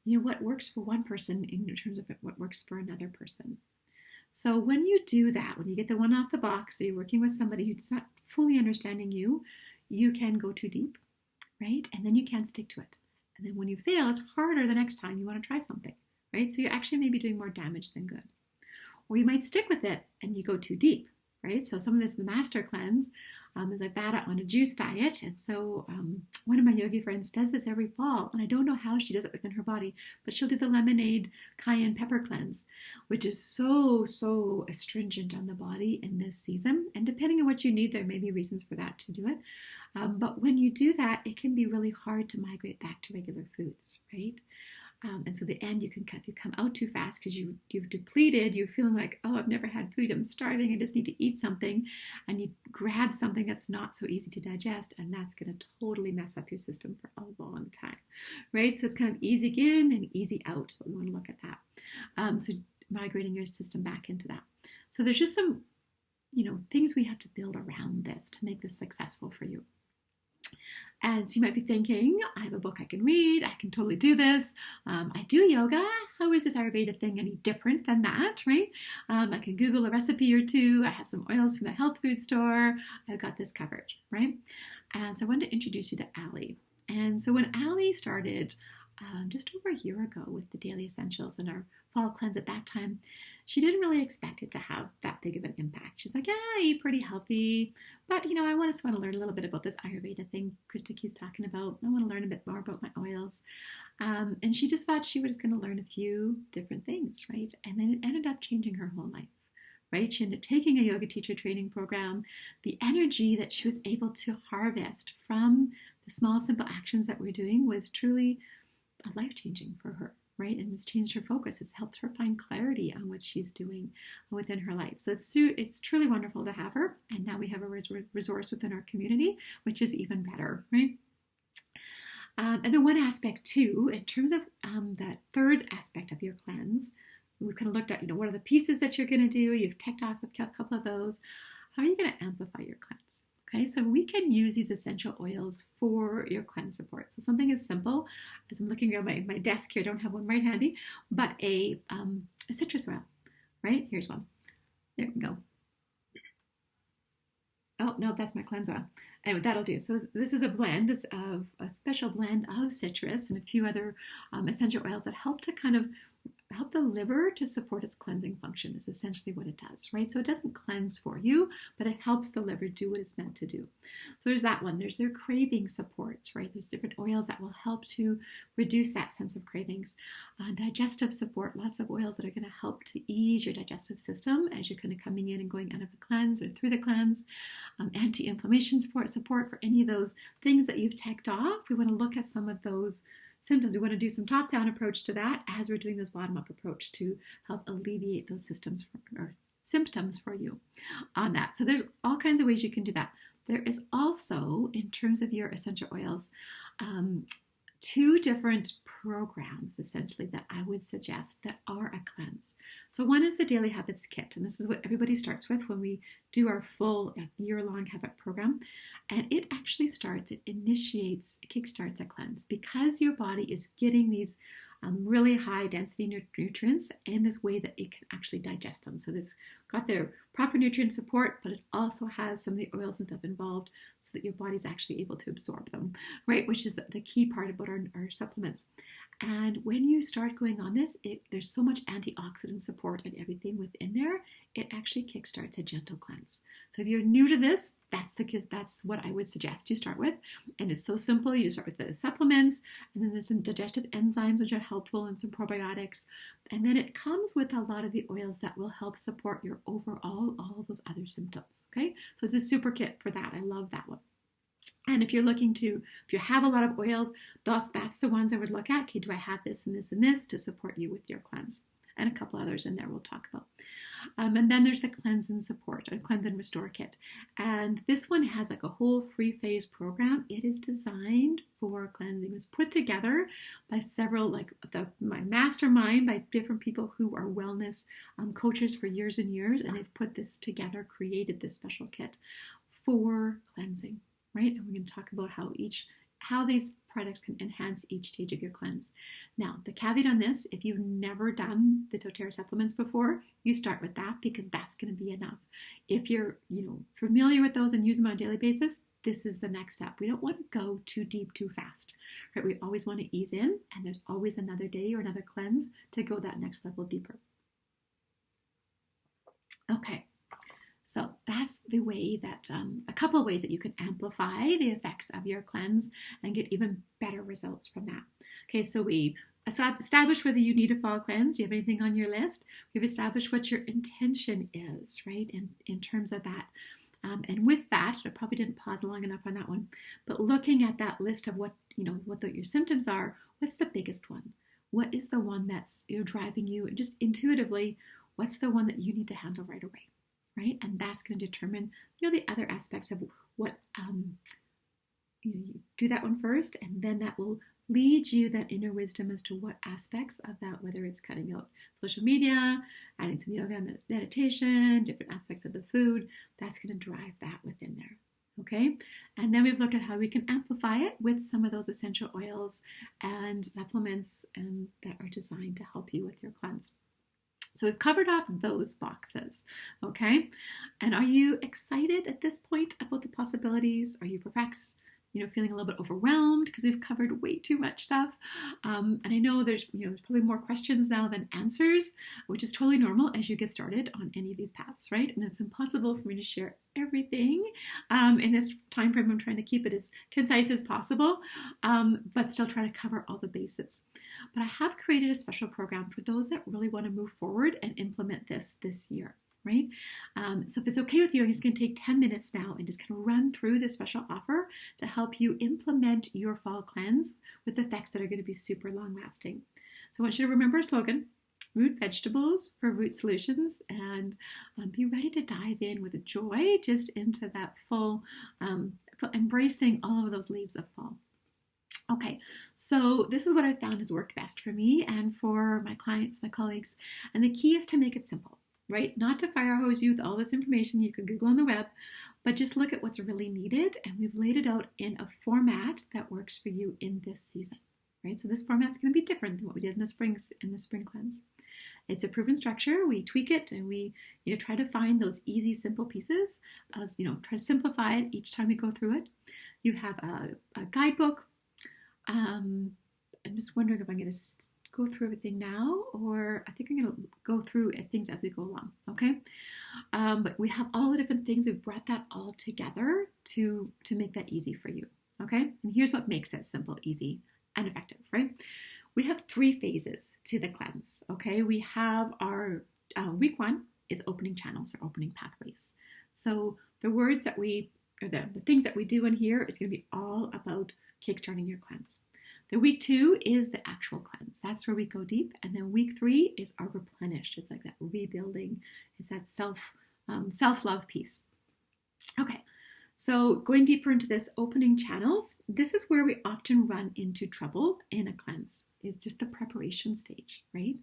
what works for one person in terms of what works for another person. So when you do that, when you get the one off the box, so you're working with somebody who's not fully understanding you, you can go too deep, right? And then you can't stick to it. And then when you fail, it's harder the next time you want to try something, right? So you actually may be doing more damage than good. Or you might stick with it and you go too deep, right? So some of this, the master cleanse, is like Vata on a juice diet. And so one of my yogi friends does this every fall. And I don't know how she does it within her body, but she'll do the lemonade cayenne pepper cleanse, which is so astringent on the body in this season. And depending on what you need, there may be reasons for that to do it. But when you do that, it can be really hard to migrate back to regular foods, right? And so the end, you come out too fast because you've depleted, you're feeling like, oh, I've never had food, I'm starving, I just need to eat something. And you grab something that's not so easy to digest, and that's going to totally mess up your system for a long time, right? So it's kind of easy in and easy out. So we want to look at that. So migrating your system back into that. So there's just some, things we have to build around this to make this successful for you. And so you might be thinking, I have a book I can read, I can totally do this. I do yoga. How is this Ayurveda thing any different than that, right? I can Google a recipe or two. I have some oils from the health food store. I've got this covered, right? And so I wanted to introduce you to Allie. And so when Allie started just over a year ago with the Daily Essentials and our fall cleanse at that time, she didn't really expect it to have that big of an impact. She's like, yeah, I eat pretty healthy, but I just want to learn a little bit about this Ayurveda thing Krista keeps talking about. I want to learn a bit more about my oils. And she just thought she was going to learn a few different things, right? And then it ended up changing her whole life, right? She ended up taking a yoga teacher training program. The energy that she was able to harvest from the small, simple actions that we're doing was truly life-changing for her, right? And it's changed her focus. It's helped her find clarity on what she's doing within her life. So it's truly wonderful to have her. And now we have a resource within our community, which is even better, right? And then one aspect too, in terms of that third aspect of your cleanse, we've kind of looked at, what are the pieces that you're going to do? You've ticked off a couple of those. How are you going to amplify your cleanse? Okay, so we can use these essential oils for your cleanse support. So something as simple as I'm looking at my desk here, I don't have one right handy, but a citrus oil, right? Here's one. There we go. Oh, no, that's my cleanse oil. Anyway, that'll do. So this is a blend, a special blend of citrus and a few other essential oils that help to kind of help the liver to support its cleansing function is essentially what it does, right? So it doesn't cleanse for you, but it helps the liver do what it's meant to do. So there's that one. There's their craving support, right? There's different oils that will help to reduce that sense of cravings. Digestive support, lots of oils that are going to help to ease your digestive system as you're kind of coming in and going out of a cleanse or through the cleanse. Anti-inflammation support for any of those things that you've ticked off. We want to look at some of those symptoms. We want to do some top-down approach to that as we're doing this bottom-up approach to help alleviate those symptoms for you on that. So there's all kinds of ways you can do that. There is also, in terms of your essential oils, 2 different programs essentially that I would suggest that are a cleanse. So one is the Daily Habits Kit, and this is what everybody starts with when we do our full year-long habit program. And it actually kickstarts a cleanse because your body is getting these really high density nutrients in this way that it can actually digest them. So it's got their proper nutrient support, but it also has some of the oils and stuff involved so that your body's actually able to absorb them, right? Which is the key part about our supplements. And when you start going on this, there's so much antioxidant support and everything within there, it actually kickstarts a gentle cleanse. So if you're new to this, that's what I would suggest you start with. And it's so simple. You start with the supplements, and then there's some digestive enzymes which are helpful and some probiotics. And then it comes with a lot of the oils that will help support your overall, all of those other symptoms. Okay, so it's a super kit for that. I love that one. And if you have a lot of oils, that's the ones I would look at. Okay, do I have this and this and this to support you with your cleanse? And a couple others in there we'll talk about. And then there's the Cleanse and Support, a Cleanse and Restore Kit. And this one has like a whole 3-phase program. It is designed for cleansing. It was put together by several, my mastermind, by different people who are wellness coaches for years and years. And they've put this together, created this special kit for cleansing, right? And we're going to talk about how these products can enhance each stage of your cleanse. Now, the caveat on this, if you've never done the doTERRA supplements before, you start with that because that's going to be enough. If you're, familiar with those and use them on a daily basis, this is the next step. We don't want to go too deep too fast, right? We always want to ease in, and there's always another day or another cleanse to go that next level deeper. Okay. So that's the way that, a couple of ways that you can amplify the effects of your cleanse and get even better results from that. Okay, so we established whether you need a fall cleanse. Do you have anything on your list? We've established what your intention is, right, in terms of that. And with that, I probably didn't pause long enough on that one, but looking at that list of what your symptoms are, what's the biggest one? What is the one that's driving you? And just intuitively, what's the one that you need to handle right away? Right, and that's going to determine, the other aspects of what you do that one first, and then that will lead you that inner wisdom as to what aspects of that, whether it's cutting out social media, adding some yoga, meditation, different aspects of the food, that's going to drive that within there. Okay, and then we've looked at how we can amplify it with some of those essential oils and supplements that are designed to help you with your cleanse. So we've covered off those boxes, okay? And are you excited at this point about the possibilities? Are you perhaps, feeling a little bit overwhelmed because we've covered way too much stuff? And I know there's probably more questions now than answers, which is totally normal as you get started on any of these paths, right? And it's impossible for me to share everything in this time frame. I'm trying to keep it as concise as possible, but still try to cover all the bases. But I have created a special program for those that really want to move forward and implement this year, right? So if it's okay with you, I'm just going to take 10 minutes now and just kind of run through this special offer to help you implement your fall cleanse with effects that are going to be super long lasting. So I want you to remember our slogan: root vegetables for root solutions, and be ready to dive in with joy just into that full embracing all of those leaves of fall. Okay, so this is what I found has worked best for me and for my clients, my colleagues, and the key is to make it simple, right? Not to fire hose you with all this information you can Google on the web, but just look at what's really needed, and we've laid it out in a format that works for you in this season, right? So this format's going to be different than what we did in the spring cleanse. It's a proven structure. We tweak it and we try to find those easy, simple pieces. Try to simplify it each time we go through it. You have a guidebook. I'm just wondering if I'm going to go through everything now, or I think I'm going to go through things as we go along, okay? But we have all the different things. We've brought that all together to make that easy for you, okay? And here's what makes it simple, easy, and effective, right? We have 3 phases to the cleanse, okay? We have our week 1 is opening channels or opening pathways. So the words that we, or the things that we do in here is going to be all about kickstarting your cleanse. The week 2 is the actual cleanse. That's where we go deep. And then week 3 is our replenish. It's like that rebuilding. It's that self-love piece. Okay, so going deeper into this opening channels, this is where we often run into trouble in a cleanse, is just the preparation stage, right?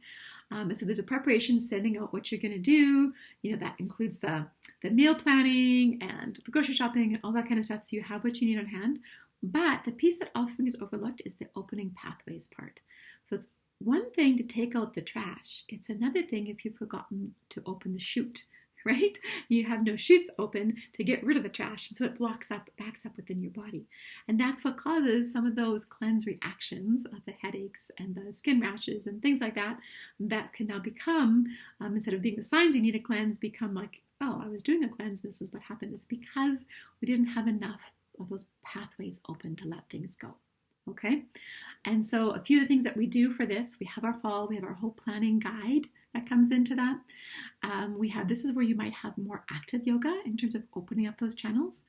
And so there's a preparation, setting out what you're going to do. You know, that includes the meal planning and the grocery shopping and all that kind of stuff. So you have what you need on hand. But the piece that often is overlooked is the opening pathways part. So it's one thing to take out the trash. It's another thing if you've forgotten to open the chute, right? You have no chutes open to get rid of the trash. And so it backs up within your body. And that's what causes some of those cleanse reactions of the headaches and the skin rashes and things like that, that can now become, instead of being the signs you need a cleanse, become like, oh, I was doing a cleanse, this is what happened. It's because we didn't have enough of those pathways open to let things go. Okay, and so a few of the things that we do for this, we have our fall, we have our whole planning guide that comes into that. This is where you might have more active yoga in terms of opening up those channels.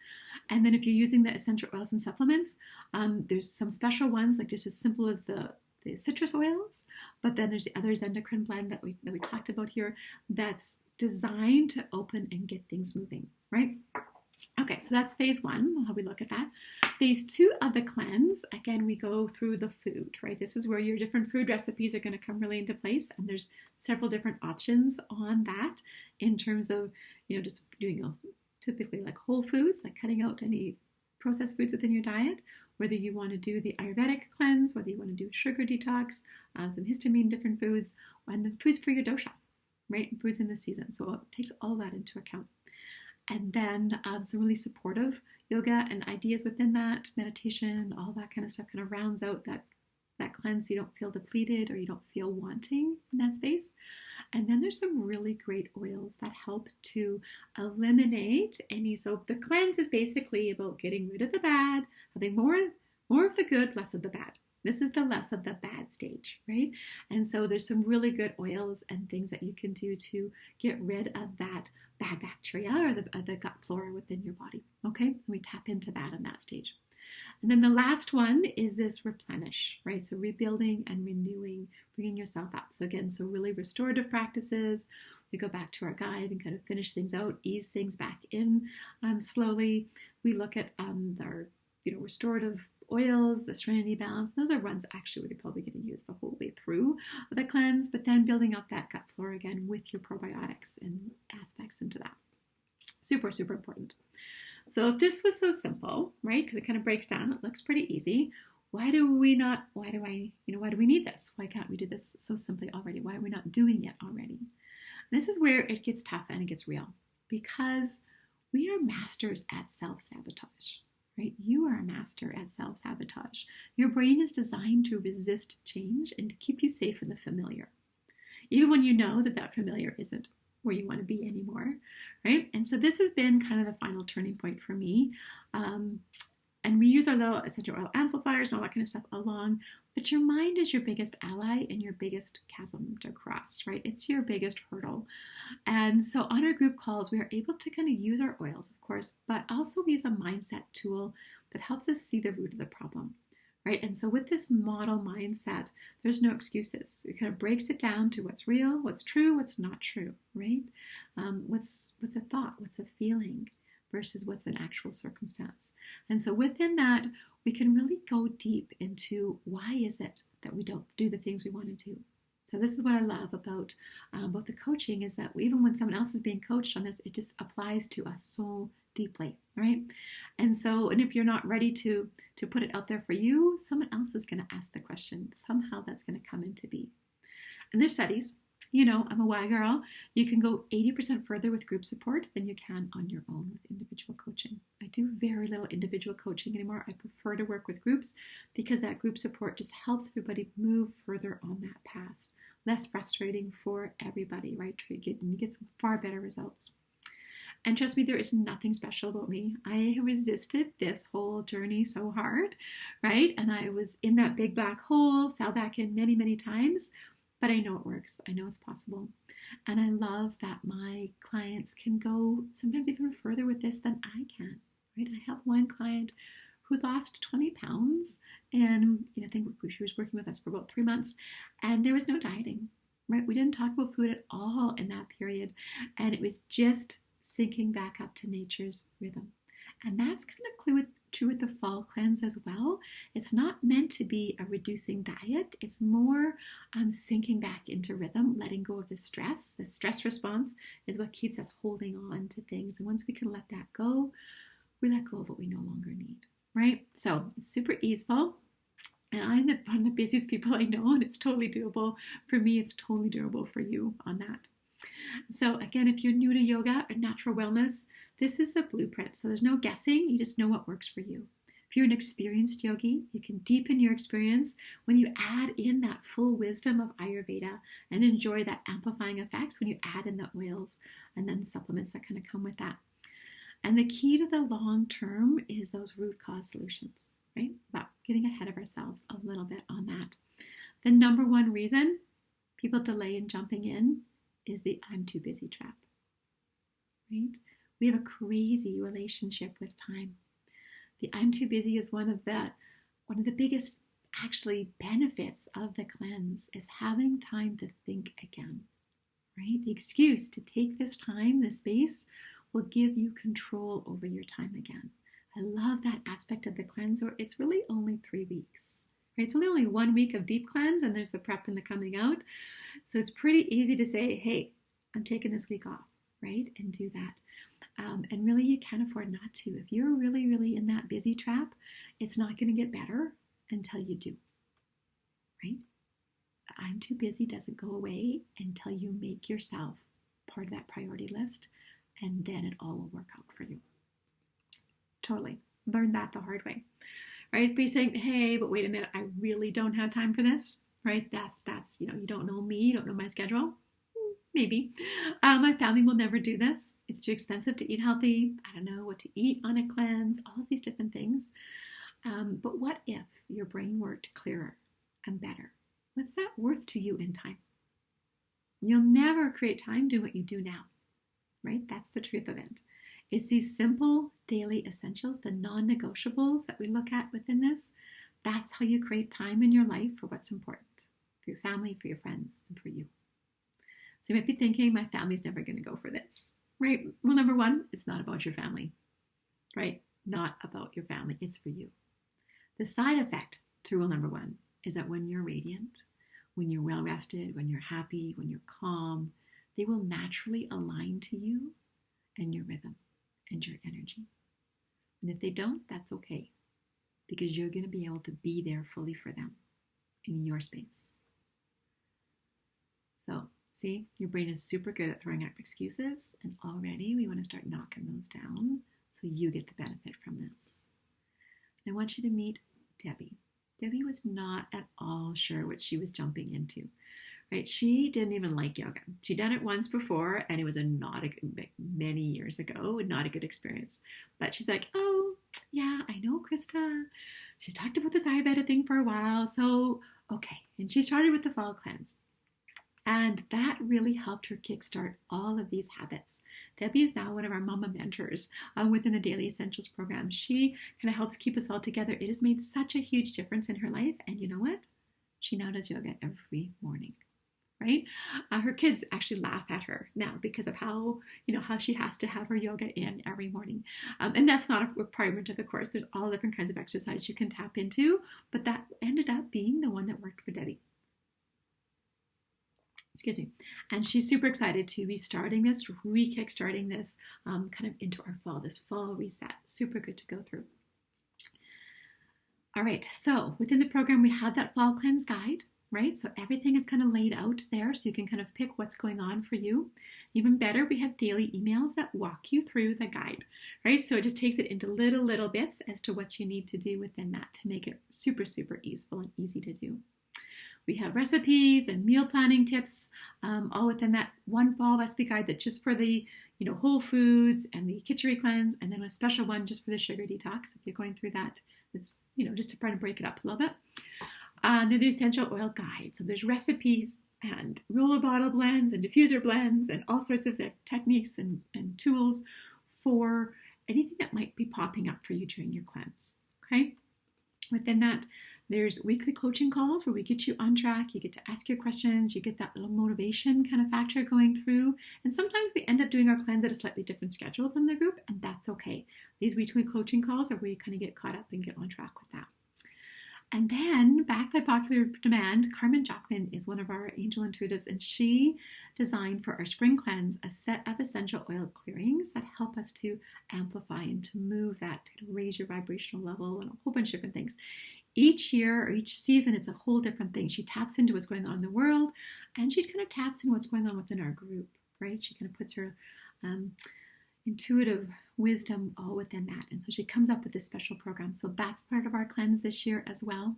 And then if you're using the essential oils and supplements, there's some special ones, like just as simple as the citrus oils, but then there's the other endocrine blend that we talked about here that's designed to open and get things moving, right? Okay, so that's phase 1, how we look at that. Phase 2 of the cleanse, again, we go through the food, right? This is where your different food recipes are going to come really into place, and there's several different options on that in terms of, you know, just doing typically like whole foods, like cutting out any processed foods within your diet, whether you want to do the Ayurvedic cleanse, whether you want to do a sugar detox, some histamine, different foods, and the foods for your dosha, right? Foods in the season. So it takes all that into account. And then some really supportive yoga and ideas within that, meditation, all that kind of stuff kind of rounds out that cleanse so you don't feel depleted or you don't feel wanting in that space. And then there's some really great oils that help to eliminate any. So the cleanse is basically about getting rid of the bad, having more of the good, less of the bad. This is the less of the bad stage, right? And so there's some really good oils and things that you can do to get rid of that bad bacteria or the gut flora within your body, okay? And we tap into that in that stage. And then the last one is this replenish, right? So rebuilding and renewing, bringing yourself up. So again, so really restorative practices. We go back to our guide and kind of finish things out, ease things back in slowly. We look at our, restorative oils, the serenity balance. Those are ones actually we're probably going to use the whole way through the cleanse, but then building up that gut flora again with your probiotics and aspects into that. Super, super important. So if this was so simple, right, because it kind of breaks down, it looks pretty easy. Why do we need this? Why can't we do this so simply already? Why are we not doing it already? And this is where it gets tough and it gets real, because we are masters at self-sabotage, right? You are a master at self-sabotage. Your brain is designed to resist change and to keep you safe in the familiar, even when you know that familiar isn't where you want to be anymore, right? And so this has been kind of the final turning point for me. And we use our little essential oil amplifiers and all that kind of stuff along, but your mind is your biggest ally and your biggest chasm to cross, right? It's your biggest hurdle. And so on our group calls, we are able to kind of use our oils, of course, but also we use a mindset tool that helps us see the root of the problem, right? And so with this model mindset, there's no excuses. It kind of breaks it down to what's real, what's true, what's not true, right? What's a thought, what's a feeling versus what's an actual circumstance. And so within that, we can really go deep into why is it that we don't do the things we want to do. So this is what I love about the coaching, is that even when someone else is being coached on this, it just applies to us so deeply, right? And if you're not ready to put it out there for you, someone else is going to ask the question. Somehow that's going to come into be. And there's studies I'm a Y girl. You can go 80% further with group support than you can on your own with individual coaching. I do very little individual coaching anymore. I prefer to work with groups because that group support just helps everybody move further on that path. Less frustrating for everybody, right? You get some far better results. And trust me, there is nothing special about me. I resisted this whole journey so hard, right? And I was in that big black hole, fell back in many, many times. But I know it works. I know it's possible. And I love that my clients can go sometimes even further with this than I can, right? I have one client who lost 20 pounds and I think she was working with us for about 3 months and there was no dieting, right? We didn't talk about food at all in that period. And it was just syncing back up to nature's rhythm. And that's kind of true with the fall cleanse as well. It's not meant to be a reducing diet. It's more sinking back into rhythm, letting go of the stress. The stress response is what keeps us holding on to things. And once we can let that go, we let go of what we no longer need, right? So it's super easeful. And I'm one of the busiest people I know, and it's totally doable. For me, it's totally doable for you on that. So again, if you're new to yoga or natural wellness, this is the blueprint. So there's no guessing. You just know what works for you. If you're an experienced yogi, you can deepen your experience when you add in that full wisdom of Ayurveda and enjoy that amplifying effects when you add in the oils and then supplements that kind of come with that. And the key to the long term is those root cause solutions, right? But getting ahead of ourselves a little bit on that. The number one reason people delay in jumping in is the I'm too busy trap, right? We have a crazy relationship with time. The I'm too busy is one of the biggest actually benefits of the cleanse is having time to think again, right? The excuse to take this time, this space, will give you control over your time again. I love that aspect of the cleanse, or it's really only 3 weeks, right? It's only 1 week of deep cleanse and there's the prep and the coming out. So it's pretty easy to say, hey, I'm taking this week off, right? And do that. And really, you can't afford not to. If you're really, really in that busy trap, it's not going to get better until you do, right? I'm too busy doesn't go away until you make yourself part of that priority list, and then it all will work out for you. Totally. Learned that the hard way, right? But you're saying, hey, but wait a minute, I really don't have time for this, right? That's you don't know me, you don't know my schedule. Maybe. My family will never do this. It's too expensive to eat healthy. I don't know what to eat on a cleanse, all of these different things. But what if your brain worked clearer and better? What's that worth to you in time? You'll never create time doing what you do now, right? That's the truth of it. It's these simple daily essentials, the non-negotiables that we look at within this. That's how you create time in your life for what's important, for your family, for your friends, and for you. So you might be thinking, my family's never going to go for this, right? Well, number one, it's not about your family, right? Not about your family. It's for you. The side effect to rule number one is that when you're radiant, when you're well rested, when you're happy, when you're calm, they will naturally align to you and your rhythm and your energy. And if they don't, that's okay, because you're going to be able to be there fully for them in your space. So, see, your brain is super good at throwing out excuses, and already we want to start knocking those down so you get the benefit from this. And I want you to meet Debbie. Debbie was not at all sure what she was jumping into, right? She didn't even like yoga. She'd done it once before, and it was many years ago, not a good experience. But she's like, oh, yeah, I know Krista. She's talked about this Ayurveda thing for a while, so okay. And she started with the fall cleanse. And that really helped her kickstart all of these habits. Debbie is now one of our mama mentors within the Daily Essentials program. She kind of helps keep us all together. It has made such a huge difference in her life. And you know what? She now does yoga every morning, right? Her kids actually laugh at her now because of how she has to have her yoga in every morning. And that's not a requirement of the course. There's all different kinds of exercise you can tap into. But that ended up being the one that worked for Debbie. Excuse me. And she's super excited to be starting this, kickstarting this kind of into our fall, this fall reset. Super good to go through. All right. So within the program, we have that fall cleanse guide, right? So everything is kind of laid out there so you can kind of pick what's going on for you. Even better, we have daily emails that walk you through the guide, right? So it just takes it into little bits as to what you need to do within that to make it super useful and easy to do. We have recipes and meal planning tips, all within that one fall recipe guide that's just for the whole foods and the kitchery cleanse, and then a special one just for the sugar detox. If you're going through that, it's just to try to break it up a little bit. Then the essential oil guide. So there's recipes and roller bottle blends and diffuser blends and all sorts of techniques and tools for anything that might be popping up for you during your cleanse. Okay. Within that, there's weekly coaching calls where we get you on track. You get to ask your questions. You get that little motivation kind of factor going through. And sometimes we end up doing our cleanse at a slightly different schedule than the group, and that's okay. These weekly coaching calls are where you kind of get caught up and get on track with that. And then, back by popular demand, Carmen Jackman is one of our angel intuitives, and she designed for our spring cleanse a set of essential oil clearings that help us to amplify and to move that, to raise your vibrational level and a whole bunch of different things. Each year or each season, it's a whole different thing. She taps into what's going on in the world, and she kind of taps in what's going on within our group, right? She kind of puts her intuitive wisdom all within that. And so she comes up with this special program. So that's part of our cleanse this year as well.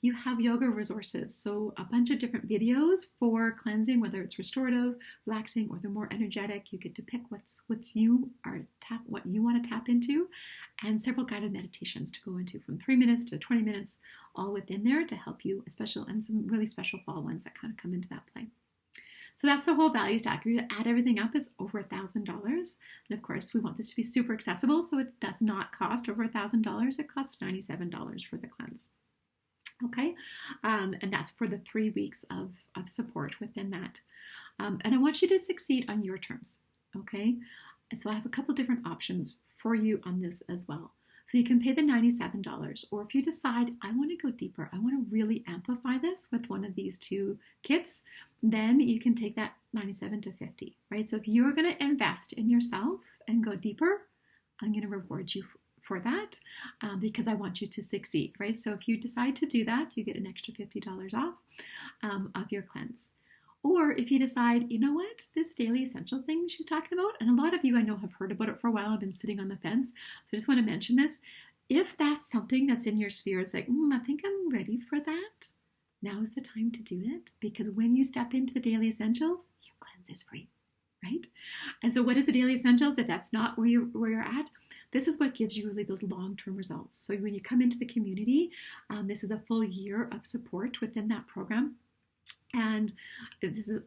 You have yoga resources. So a bunch of different videos for cleansing, whether it's restorative, relaxing, or the more energetic. You get to pick what you want to tap into, and several guided meditations to go into from 3 minutes to 20 minutes, all within there to help you, and some really special fall ones that kind of come into that play. So that's the whole value stack. If you add everything up, it's over $1,000. And of course, we want this to be super accessible, so it does not cost over $1,000. It costs $97 for the cleanse. Okay, and that's for the 3 weeks of support within that. And I want you to succeed on your terms. Okay, and so I have a couple different options for you on this as well. So you can pay the $97, or if you decide, I want to go deeper, I want to really amplify this with one of these two kits, then you can take that $97 to $50, right? So if you're going to invest in yourself and go deeper, I'm going to reward you for that because I want you to succeed, right? So if you decide to do that, you get an extra $50 off of your cleanse. Or if you decide, you know what, this daily essential thing she's talking about, and a lot of you I know have heard about it for a while, I've been sitting on the fence, so I just want to mention this. If that's something that's in your sphere, it's like, I think I'm ready for that, now is the time to do it, because when you step into the daily essentials, your cleanse is free, right? And so what is the daily essentials? If that's not where you're at, this is what gives you really those long-term results. So when you come into the community, this is a full year of support within that program. And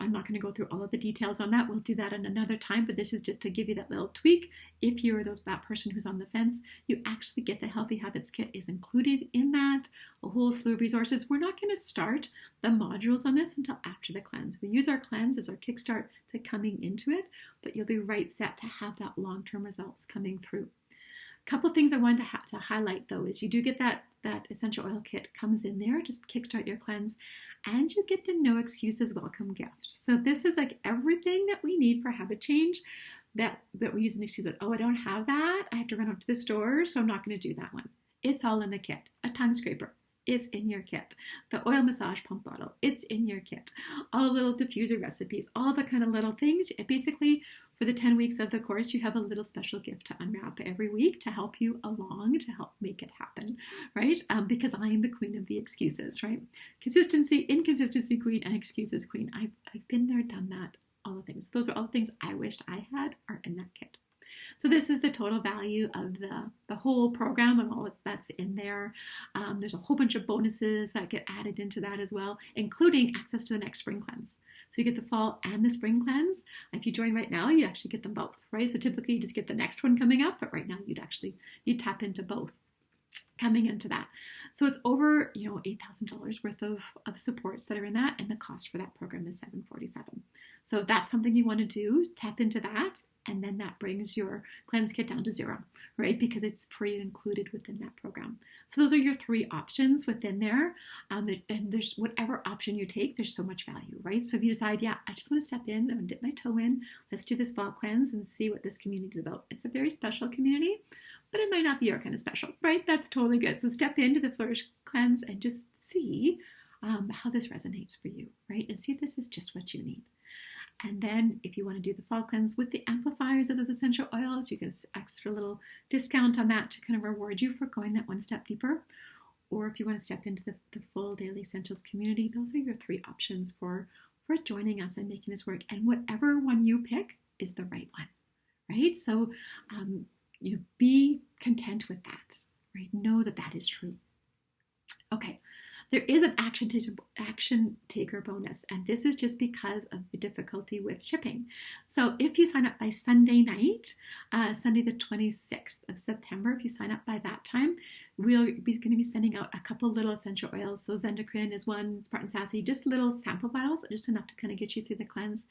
I'm not going to go through all of the details on that. We'll do that in another time, but this is just to give you that little tweak. If you're that person who's on the fence, you actually get the Healthy Habits Kit is included in that, a whole slew of resources. We're not going to start the modules on this until after the cleanse. We use our cleanse as our kickstart to coming into it, but you'll be right set to have that long-term results coming through. A couple things I wanted to highlight though is you do get that essential oil kit comes in there, just kickstart your cleanse, and you get the no excuses welcome gift. So this is like everything that we need for habit change that we use an excuse of, I don't have that, I have to run up to the store, so I'm not going to do that one. It's all in the kit. A tongue scraper, it's in your kit. The oil massage pump bottle, it's in your kit. All the little diffuser recipes, all the kind of little things. Basically, for the 10 weeks of the course, you have a little special gift to unwrap every week to help you along, to help make it happen, right? Because I am the queen of the excuses, right? Consistency, inconsistency queen, and excuses queen. I've been there, done that, all the things. Those are all the things I wished I had are in that kit. So this is the total value of the whole program and all that's in there. There's a whole bunch of bonuses that get added into that as well, including access to the next spring cleanse. So you get the fall and the spring cleanse. If you join right now, you actually get them both, right? So typically you just get the next one coming up, but right now you'd tap into both coming into that. So it's over, $8,000 worth of supports that are in that, and the cost for that program is $747. So if that's something you want to do, tap into that, and then that brings your cleanse kit down to $0, right? Because it's pre-included within that program. So those are your 3 options within there. And there's whatever option you take, there's so much value, right? So if you decide, I just want to step in and dip my toe in, let's do this fall cleanse and see what this community is about. It's a very special community, but it might not be your kind of special, right? That's totally good. So step into the Flourish cleanse and just see, how this resonates for you, right? And see if this is just what you need. And then if you want to do the fall cleanse with the amplifiers of those essential oils, you get an extra little discount on that to kind of reward you for going that one step deeper. Or if you want to step into the full Daily Essentials community, those are your 3 options for joining us and making this work. And whatever one you pick is the right one, right? So be content with that, right? Know that that is true. Okay. There is an action taker bonus, and this is just because of the difficulty with shipping. So if you sign up by Sunday night, Sunday the 26th of September, if you sign up by that time, we're going to be sending out a couple little essential oils. So Zendocrine is one, Spartan Sassy, just little sample bottles, just enough to kind of get you through the cleanse,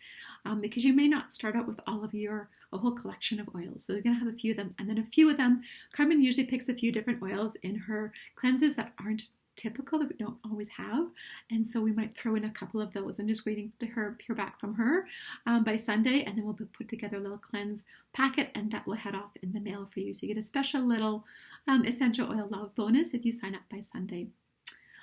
because you may not start out with a whole collection of oils. So you're going to have a few of them, and then a few of them, Carmen usually picks a few different oils in her cleanses that aren't typical, that we don't always have, and so we might throw in a couple of those. I'm just waiting to hear back from her by Sunday, and then we'll put together a little cleanse packet, and that will head off in the mail for you. So you get a special little essential oil love bonus if you sign up by Sunday.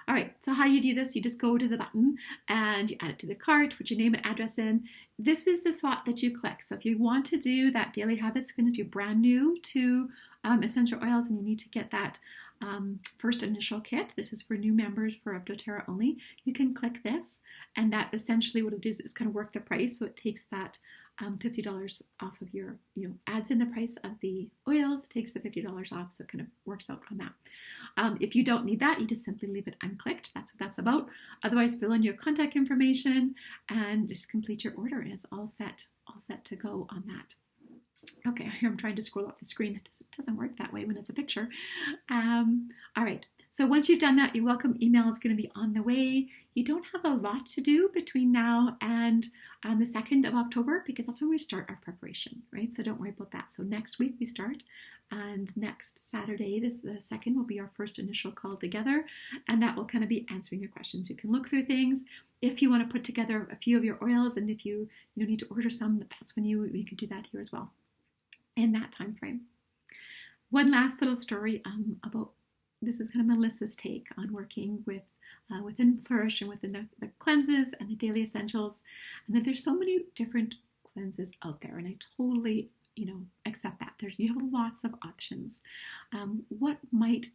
All right, so how you do this, you just go to the button and you add it to the cart, put your name and address in. This is the slot that you click. So if you want to do that daily habits, going to be brand new to essential oils, and you need to get that first initial kit. This is for new members for doTERRA only. You can click this, and that essentially what it does is kind of work the price. So it takes that $50 off of your, adds in the price of the oils, takes the $50 off, so it kind of works out on that. If you don't need that, you just simply leave it unclicked. That's what that's about. Otherwise, fill in your contact information and just complete your order, and it's all set to go on that. Okay, here I'm trying to scroll up the screen. It doesn't work that way when it's a picture. All right, so once you've done that, your welcome email is going to be on the way. You don't have a lot to do between now and the 2nd of October, because that's when we start our preparation, right? So don't worry about that. So next week we start, and next Saturday, the 2nd, will be our first initial call together, and that will kind of be answering your questions. You can look through things. If you want to put together a few of your oils, and if you need to order some, that's when we could do that here as well in that time frame. One last little story about, this is kind of Melissa's take on working with within Flourish and within the cleanses and the daily essentials, and that there's so many different cleanses out there, and I totally accept that. You have lots of options. What might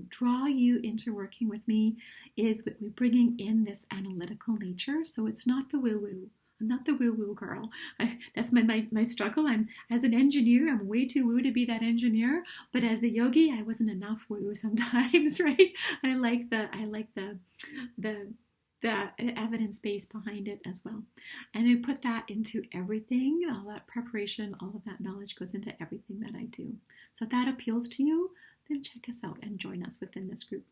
draw you into working with me is that we're bringing in this analytical nature. So it's not the woo-woo. I'm not the woo-woo girl. That's my struggle. As an engineer, I'm way too woo to be that engineer. But as a yogi, I wasn't enough woo sometimes, right? I like the evidence base behind it as well. And I put that into everything. All that preparation, all of that knowledge goes into everything that I do. So if that appeals to you, then check us out and join us within this group.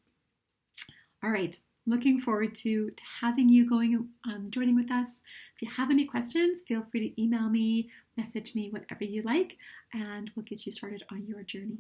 All right. Looking forward to having you joining with us. If you have any questions, feel free to email me, message me, whatever you like, and we'll get you started on your journey.